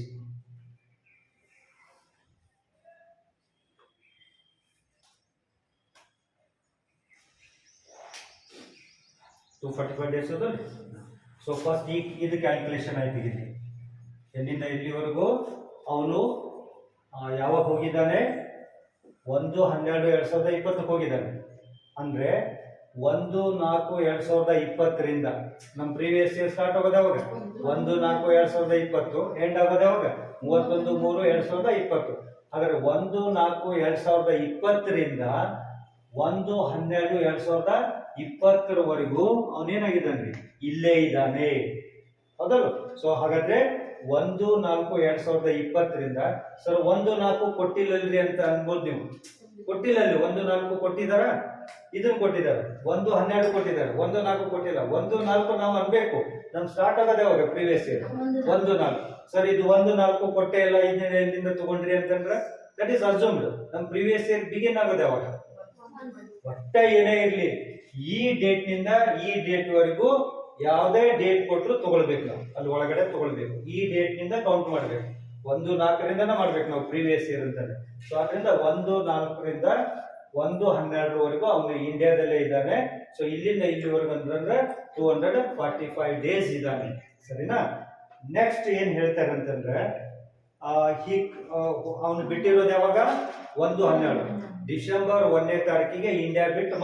ಅದು. ಸೊ ಫಸ್ಟ್ ಇದು ಕ್ಯಾಲ್ಕುಲೇಷನ್ ಆಯ್ತು. ಇಲ್ಲಿ ಎಲ್ಲಿಂದ ಇಲ್ಲಿವರೆಗೂ ಅವನು ಯಾವಾಗ ಹೋಗಿದ್ದಾನೆ? 1/12/2020 ಹೋಗಿದ್ದಾನೆ. ಅಂದ್ರೆ 1/4/2020 ನಮ್ಮ ಪ್ರೀವಿಯಸ್ ಇಯರ್ ಸ್ಟಾರ್ಟ್ ಆಗೋದು ಯಾವಾಗ? 1/4/2020 ಎಂಡ್ ಆಗೋದು ಯಾವಾಗ? 31/3/2020. ಹಾಗಾದ್ರೆ 1/4/2020 1/12/2020 ಅವನೇನಾಗಿದ್ದಾನೆ? ಇಲ್ಲೇ ಇದ್ದಾನೆ, ಹೌದಲ್ಲ? ಸೊ ಹಾಗಾದ್ರೆ 1/4/2020 ಸರ್ 1/4 ಕೊಟ್ಟಿಲ್ಲಲ್ರಿ ಅಂತ ಅನ್ಬೋದು ನೀವು. ಕೊಟ್ಟಿಲ್ಲ, ಅಲ್ಲಿ 1/4 ಕೊಟ್ಟಿದಾರ, ಇದನ್ನ ಕೊಟ್ಟಿದ್ದಾರೆ. 1/12 ಕೊಟ್ಟಿದ್ದಾರೆ, 1/4 ಕೊಟ್ಟಿಲ್ಲ. 1/4 ನಾವು ಅನ್ಬೇಕು. ನಮ್ ಸ್ಟಾರ್ಟ್ ಆಗೋದು ಯಾವಾಗ? Previous year 1/4. ಸರ್ ಇದು 1/4 ಕೊಟ್ಟೆ ಇಲ್ಲ, ಇದನ್ನ ಎಲ್ಲಿಂದ ತಗೊಂಡ್ರಿ ಅಂತಂದ್ರೆ ದಟ್ ಈಸ್ ಅಸ್ಯೂಮ್ಡ್. ನಮ್ ಪ್ರೀವಿಯಸ್ ಇಯರ್ ಬಿಗಿನ್ ಆಗೋದು ಯಾವಾಗ? ಒಟ್ಟ ಏನೇ ಇರ್ಲಿ, ಈ ಡೇಟ್ ನಿಂದ ಈ ಡೇಟ್ ವರೆಗೂ ಯಾವುದೇ ಡೇಟ್ ಕೊಟ್ಟರು ತಗೊಳ್ಬೇಕು ನಾವು, ಅಲ್ಲಿ ಒಳಗಡೆ ತಗೊಳ್ಬೇಕು. ಈ ಡೇಟ್ ನಿಂದ ಕೌಂಟ್ ಮಾಡ್ಬೇಕು. 1/4 ಮಾಡ್ಬೇಕು ನಾವು ಪ್ರೀವಿಯಸ್ ಇಯರ್ ಅಂತಾನೆ. ಸೊ ಅದರಿಂದ 1/4 1/12 ಅವನು ಇಂಡಿಯಾದಲ್ಲೇ ಇದ್ದಾನೆ. ಸೊ ಇಲ್ಲಿಂದ ಇಲ್ಲಿವರೆಗೂ ಅಂತಂದ್ರೆ 245 ಡೇಸ್ ಇದ್ದಾನೆ, ಸರಿನಾ? ನೆಕ್ಸ್ಟ್ ಏನ್ ಹೇಳ್ತಾರೆ ಅಂತಂದ್ರೆ ಅವನು ಬಿಟ್ಟಿರೋದು ಯಾವಾಗ? 1/12 ಡಿಸೆಂಬರ್ 1ನೇ ತಾರೀಕಿಗೆ ಇಂಡಿಯಾ ಬಿಟ್ಟು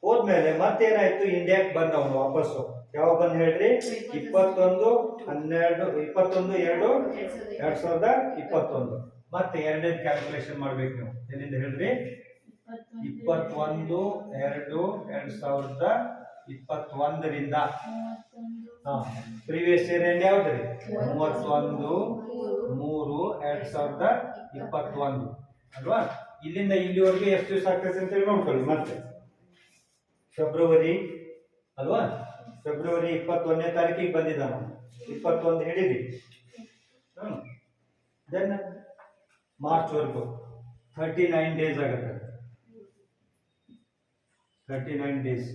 ಹೋದ್ಮೇಲೆ ಮತ್ತೇನಾಯ್ತು? ಇಂಡಿಯಾಕ್ಕೆ ಬಂದ ಅವನು ವಾಪಸ್ಸು. ಯಾವಾಗ ಬಂದ್ ಹೇಳ್ರಿ? 21/2/2021. ಮತ್ತೆ ಎರಡನೇದು ಕ್ಯಾಲ್ಕುಲೇಷನ್ ಮಾಡ್ಬೇಕು ನೀವು. ಎಲ್ಲಿಂದ ಹೇಳ್ರಿ? 21/2/2021 ಪ್ರೀವಿಯಸ್ ಇಯರ್ ಎಂಡ್ ಯಾವ್ದ್ರಿ? 31/3/2021 ಅಲ್ವಾ? ಇಲ್ಲಿಂದ ಇಲ್ಲಿವರೆಗೂ ಎಷ್ಟು ದಿವಸ ಆಗ್ತದೆ ಅಂತ ಹೇಳಿ ನೋಡ್ಕೊಳ್ಳಿ. ಮತ್ತೆ ಫೆಬ್ರವರಿ ಅಲ್ವಾ, ಫೆಬ್ರವರಿ 21ನೇ ತಾರೀಕಿಗೆ ಬಂದಿದ್ದಾನ, 21 ಹಿಡೀರಿ. ದೆನ್ ಮಾರ್ಚ್ ವರೆಗೂ 39 ಡೇಸ್ ಆಗುತ್ತೆ. 39 ಡೇಸ್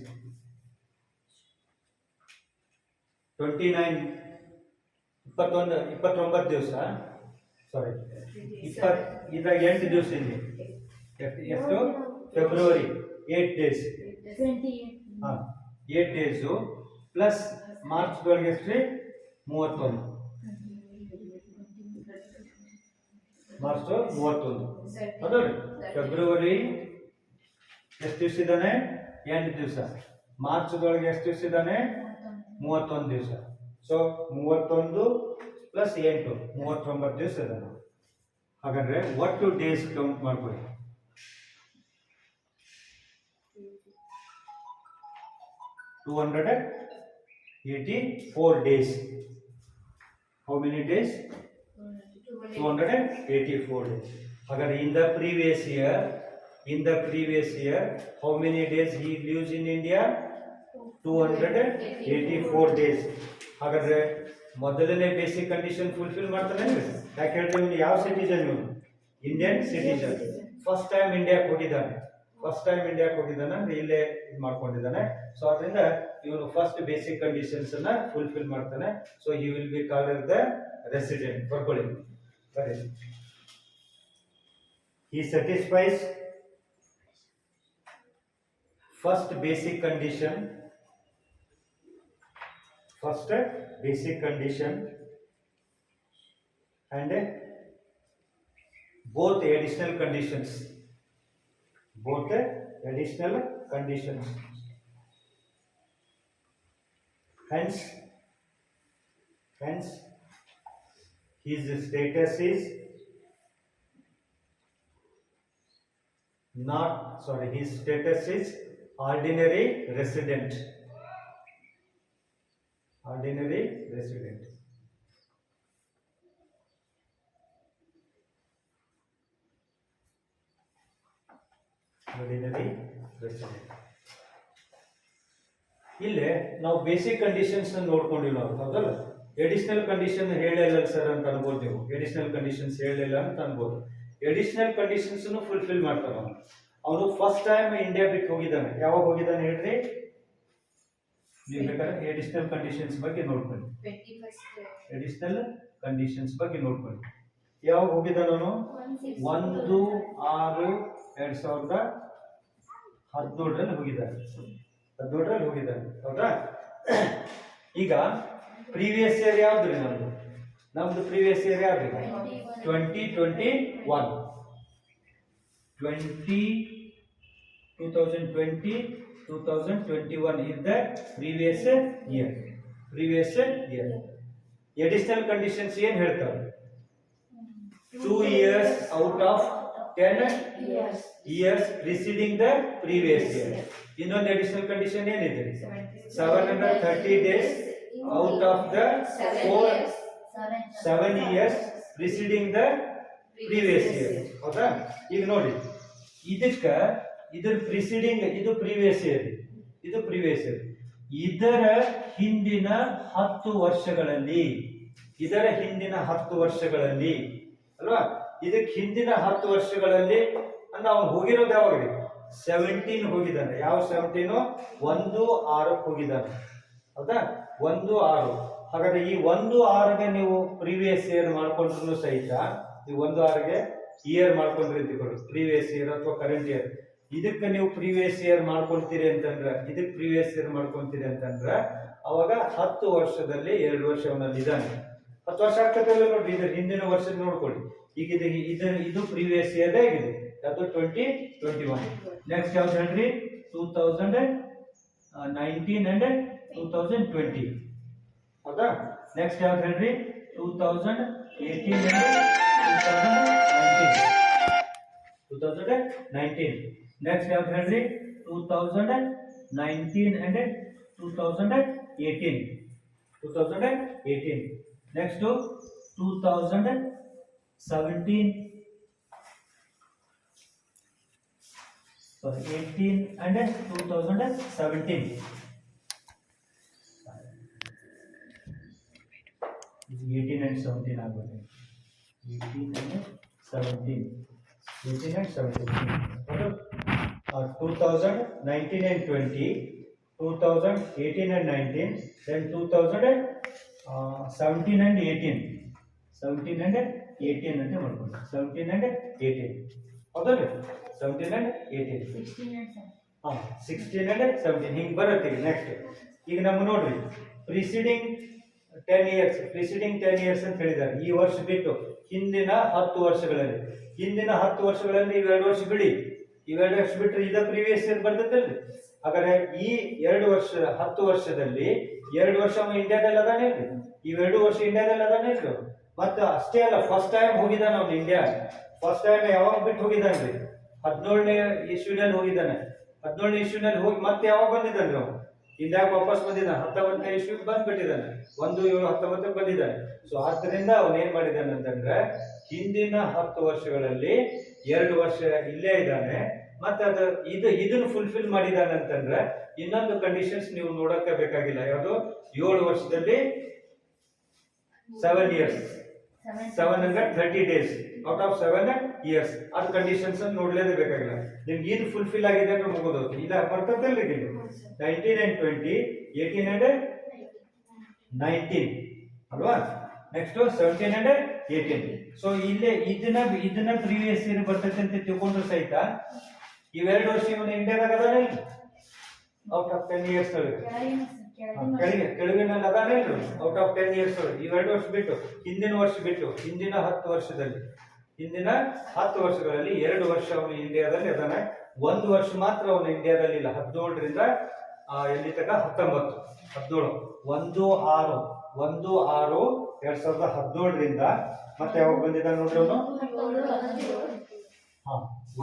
29 29 ದಿವಸ, ಸಾರಿ 20 ಇದ್ರಾಗ 8 ದಿವಸ ಇಲ್ಲಿ ಎಷ್ಟು, February 8 days, 8 days plus March ಒಳಗೆ ಎಷ್ಟು, 31, ಮಾರ್ಚ್ 31 ಅದು ಫೆಬ್ರವರಿ ಎಷ್ಟು ದಿವಸ ಇದ್ದಾನೆ, 8 ದಿವಸ. ಮಾರ್ಚ್ ಒಳಗೆ ಎಷ್ಟು ದಿವಸ ಇದ್ದಾನೆ, 31 ದಿವಸ. ಸೊ 31 ಪ್ಲಸ್ 8 39 ದಿವಸ ಇದ್ದಾನೆ. ಹಾಗಾದ್ರೆ ಒಟ್ಟು ಡೇಸ್ ಕೌಂಟ್ ಮಾಡ್ಕೊಳ್ಳಿ. 284 days. How many days? 284 days. Again, in the previous year, how many days he lives in India? 284 days. ಹಾಗಾದ್ರೆ ಮೊದಲನೇ ಬೇಸಿಕ್ ಕಂಡೀಷನ್ ಫುಲ್ಫಿಲ್ ಮಾಡ್ತಾನೆ. ಯಾಕೆ ಹೇಳ್ತೀವಿ, ಇವನು ಯಾವ ಸಿಟಿಜನ್, ಇವನು ಇಂಡಿಯನ್ ಸಿಟಿಜನ್. ಫಸ್ಟ್ ಟೈಮ್ ಇಂಡಿಯಾಕ್ಕೆ ಹೋಗಿದ್ದಾನೆ ಅಂದ್ರೆ ಇಲ್ಲೇ ಇದು ಮಾಡ್ಕೊಂಡಿದ್ದಾನೆ. ಸೊ ಅದರಿಂದ ಇವನು ಫಸ್ಟ್ ಬೇಸಿಕ್ ಕಂಡೀಷನ್ಸ್ ಅನ್ನ ಫುಲ್ಫಿಲ್ ಮಾಡ್ತಾನೆ. So he will be called the resident. ಬರ್ಕೊಳ್ಳಿ, ಬರೀ. He satisfies first basic condition and both additional conditions. Hence his status is ordinary resident. ಇಲ್ಲೇ ನಾವು ಬೇಸಿಕ್ ಕಂಡೀಷನ್ಸ್ ನೋಡ್ಕೊಂಡಿಲ್ಲ, ಹೌದಲ್ಲ. ಎಡಿಷನಲ್ ಕಂಡೀಷನ್ ಹೇಳಿಲ್ಲ ಸರ್ ಅಂತ ಅನ್ಬೋದು ನೀವು. ಎಡಿಷನಲ್ ಕಂಡೀಷನ್ಸ್ ಹೇಳಿಲ್ಲ ಅಂತ ಅನ್ಬೋದು. ಎಡಿಷನಲ್ ಕಂಡೀಷನ್ಸ್ ಫುಲ್ಫಿಲ್ ಮಾಡ್ತಾನ ಅವನು. ಫಸ್ಟ್ ಟೈಮ್ ಇಂಡಿಯಾ ಬಿಟ್ಟು ಹೋಗಿದ್ದಾನೆ. ಯಾವಾಗ ಹೋಗಿದ್ದಾನೆ ಹೇಳ್ರಿ ನೀವು? ಬೇಕಾದ್ರೆ ಎಡಿಷನಲ್ ಕಂಡೀಷನ್ಸ್ ಬಗ್ಗೆ ನೋಡ್ಕೊಳ್ಳಿ. ಯಾವಾಗ ಹೋಗಿದ್ದಾನ ಅವನು? 1/6/2017 ಹೋಗಿದ್ದಾನೆ. ಹೌದಾ? ಈಗ ಪ್ರೀವಿಯಸ್ ಇಯರ್ ಯಾವ್ದ್ರಿ ನಮ್ದು ಪ್ರೀವಿಯಸ್ ಇಯರ್ ಯಾವ್ದು? 2020 2021 is the previous year. Additional conditions ಏನ್ ಹೇಳ್ತಾರೆ? 2 years out of 10 years preceding the previous year. ಇನ್ನೊಂದು additional condition ಏನಿದೆ? 730 days out of the 7 years preceding the previous year. ಹೌದಾ? ಈಗ ನೋಡಿ, ಇದ್ರ ಪ್ರಿಸೀಡಿಂಗ್ ಇದು ಪ್ರೀವಿಯಸ್ ಇಯರ್. ಇದರ ಹಿಂದಿನ 10 ವರ್ಷಗಳಲ್ಲಿ ಅಲ್ವಾ? ಇದಕ್ಕೆ ಹಿಂದಿನ 10 ವರ್ಷಗಳಲ್ಲಿ ಅಂದ್ರೆ ಅವನು ಹೋಗಿರೋದು ಯಾವಾಗ? 17 ಹೋಗಿದ್ದಾನೆ. ಯಾವ 17? 1/6 ಹೋಗಿದ್ದಾನೆ. ಹೌದಾ? 1/6. ಹಾಗಾದ್ರೆ ಈ 1/6ಗೆ ನೀವು ಪ್ರೀವಿಯಸ್ ಇಯರ್ ಮಾಡ್ಕೊಂಡ್ರು ಸಹಿತ, ನೀವು 1/6ಗೆ ಇಯರ್ ಮಾಡ್ಕೊಂಡ್ರಿ ಅಂತ ಕೊಡು, ಪ್ರೀವಿಯಸ್ ಇಯರ್ ಅಥವಾ ಕರೆಂಟ್ ಇಯರ್. ಇದಕ್ಕೆ ನೀವು ಪ್ರೀವಿಯಸ್ ಇಯರ್ ಮಾಡ್ಕೊಳ್ತೀರಿ ಅಂತಂದ್ರೆ, ಅವಾಗ 10 ವರ್ಷದಲ್ಲಿ 2 ವರ್ಷ ಅವನಲ್ಲಿ ಇದ್ದಾನೆ. 10 ವರ್ಷ ಆಗ್ತದಲ್ಲ ನೋಡ್ರಿ. ಇದ್ರ ಹಿಂದಿನ ವರ್ಷ ನೋಡ್ಕೊಳ್ಳಿ. ಈಗ ಇದು ಪ್ರೀವಿಯಸ್ ಇಯರ್ ಆಗಿದೆ. ಅದು 2021. ನೆಕ್ಸ್ಟ್ ಯಾವ್ದು ಹೇಳ್ರಿ? 2019 and 2020. ಹೌದಾ? ನೆಕ್ಸ್ಟ್ ಯಾವ್ದು ಹೇಳ್ರಿ? 2018 and 2019. ನೆಕ್ಸ್ಟ್ ಯಾವ್ದು ಹೇಳ್ರಿ? 2019 and 2018. Next 2017 sorry 18 and 2017. It's 18 and 17 ಆಗುತ್ತೆ. 18 and 17. 18 and 17. 2019 and 20, 2018 and 19, then 2017 and 18. 17 and 18 ಅಂತ ಮಾಡ್ಕೊಂಡು 17 and 18 ಹೌದಲ್ಲ 17 and 18 16 and 7. ಹಾಂ 16 and 17 ಹಿಂಗೆ ಬರುತ್ತೆ. ನೆಕ್ಸ್ಟ್ ಈಗ ನಮ್ಗೆ ನೋಡ್ರಿ ಪ್ರಿಸೀಡಿಂಗ್ 10 ಇಯರ್ಸ್ ಅಂತ ಹೇಳಿದ್ದಾರೆ. ಈ ವರ್ಷ ಬಿಟ್ಟು ಹಿಂದಿನ 10 ವರ್ಷಗಳಲ್ಲಿ ಇವೆರಡು ವರ್ಷ ಬಿಡಿ, ಇವೆರಡು ವರ್ಷ ಬಿಟ್ಟರೆ ಇದ ಪ್ರೀವಿಯಸ್ ಇಯರ್ ಬರ್ತೈತಲ್ರಿ. ಹಾಗಾದ್ರೆ ಈ 2 ವರ್ಷ 10 ವರ್ಷದಲ್ಲಿ 2 ವರ್ಷ ಅವ ಇಂಡಿಯಾದಲ್ಲಿ ಅದಾನೆ ಇಲ್ರಿ, ಇವೆರಡು ವರ್ಷ ಇಂಡಿಯಾದಲ್ಲಿ ಅದಾನೆ ಇಲ್ರಿ. ಮತ್ತೆ ಅಷ್ಟೇ ಅಲ್ಲ, ಫಸ್ಟ್ ಟೈಮ್ ಹೋಗಿದ್ದಾನೆ ಅವ್ನು ಇಂಡಿಯಾ. ಫಸ್ಟ್ ಟೈಮ್ ಯಾವಾಗ ಬಿಟ್ಟು ಹೋಗಿದ್ದಾನ್ರಿ? 17ನೇ ಇಸ್ವಿನಲ್ಲಿ ಹೋಗಿದ್ದಾನೆ. 17ನೇ ಇಸ್ವಿನಲ್ಲಿ ಹೋಗಿ ಮತ್ತೆ ಯಾವಾಗ ಬಂದಿದ್ದಾನೆ ಅವನು ಇಂಡಿಯಾಗ ವಾಪಸ್ ಬಂದಿದ್ದಾನೆ? 19ನೇ ಇಸ್ವಿಗೆ ಬಂದ್ಬಿಟ್ಟಿದ್ದಾನೆ. 1/7/19 ಬಂದಿದ್ದಾನೆ. ಸೊ ಆದ್ದರಿಂದ ಅವನು ಏನ್ ಮಾಡಿದ್ದಾನೆ ಅಂತಂದ್ರೆ ಹಿಂದಿನ 10 ವರ್ಷಗಳಲ್ಲಿ 2 ವರ್ಷ ಇಲ್ಲೇ ಇದ್ದಾನೆ. ಮತ್ತೆ ಅದು ಇದನ್ನು ಫುಲ್ಫಿಲ್ ಮಾಡಿದ್ದಾನೆ ಅಂತಂದ್ರೆ ಇನ್ನೊಂದು ಕಂಡೀಷನ್ಸ್ ನೀವು ನೋಡಕ್ಕೆ ಬೇಕಾಗಿಲ್ಲ. ಯಾವುದು 7 ವರ್ಷದಲ್ಲಿ 7 years 730 days out of 7 years ಅದು ಕಂಡೀಷನ್ಸ್ ನೋಡ್ಲೇದೇ ಬೇಕಾಗಿಲ್ಲ. ನಿಮ್ಗೆ ಇದು ಫುಲ್ಫಿಲ್ ಆಗಿದೆ ಅಂದ್ರೆ ಮುಗಿದೋದು. ಇಲ್ಲ ಬರ್ತದಲ್ರಿ ಇದು 19 and 20, 18 and 19 ಅಲ್ವಾ? Next 17 and 18. ಸೊ ಇಲ್ಲೇ ಇದನ್ನ ಪ್ರೀವಿಯಸ್ ಇಯರ್ ಬರ್ತೈತೆ ಅಂತ ತಿಳ್ಕೊಂಡ್ರು ಸಹಿತ ಇವೆರಡು ವರ್ಷ ಇವನು ಇಂಡಿಯಾದಾಗ ಅದಾನೆ ಔಟ್ ಆಫ್ 10 ಇಯರ್ಸ್ ಕೆಳಗಿನಲ್ಲಿ ಅದಾನೆ ಔಟ್ ಆಫ್ 10 ಇಯರ್ಸ್ ಇವೆರಡು ವರ್ಷ ಬಿಟ್ಟು ಹಿಂದಿನ 10 ವರ್ಷದಲ್ಲಿ ಹಿಂದಿನ 10 ವರ್ಷಗಳಲ್ಲಿ 2 ವರ್ಷ ಅವನು ಇಂಡಿಯಾದಲ್ಲಿ ಅದಾನೆ. 1 ವರ್ಷ ಮಾತ್ರ ಅವನು ಇಂಡಿಯಾದಲ್ಲಿ ಇಲ್ಲ. 17ರಿಂದ ಎಲ್ಲಿ ತನಕ 19 1/6/2017ರಿಂದ ಮತ್ತೆ ಯಾವಾಗ ಬಂದಿದ್ದಾನೆ ನೋಡ್ರಿ ಅವನು?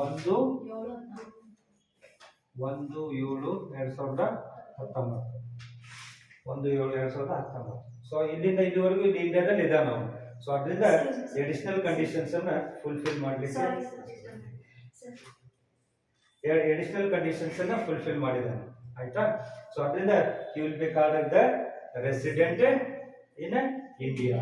1/7/2019. ಸೊ ಇಲ್ಲಿಂದ ಇಲ್ಲಿವರೆಗೂ ಇಲ್ಲಿ ಇಂಡಿಯಾದಲ್ಲಿ ಇದ್ದಾನೆ ಅವನು. ಸೊ ಅದರಿಂದ ಎಡಿಷನಲ್ ಕಂಡೀಷನ್ಸ್ ಅನ್ನ ಫುಲ್ಫಿಲ್ ಮಾಡ್ಲಿಕ್ಕೆ ಮಾಡಿದ್ದಾನೆ. ಆಯ್ತಾ? ಸೊ ಅದರಿಂದ he will be called as the resident in India.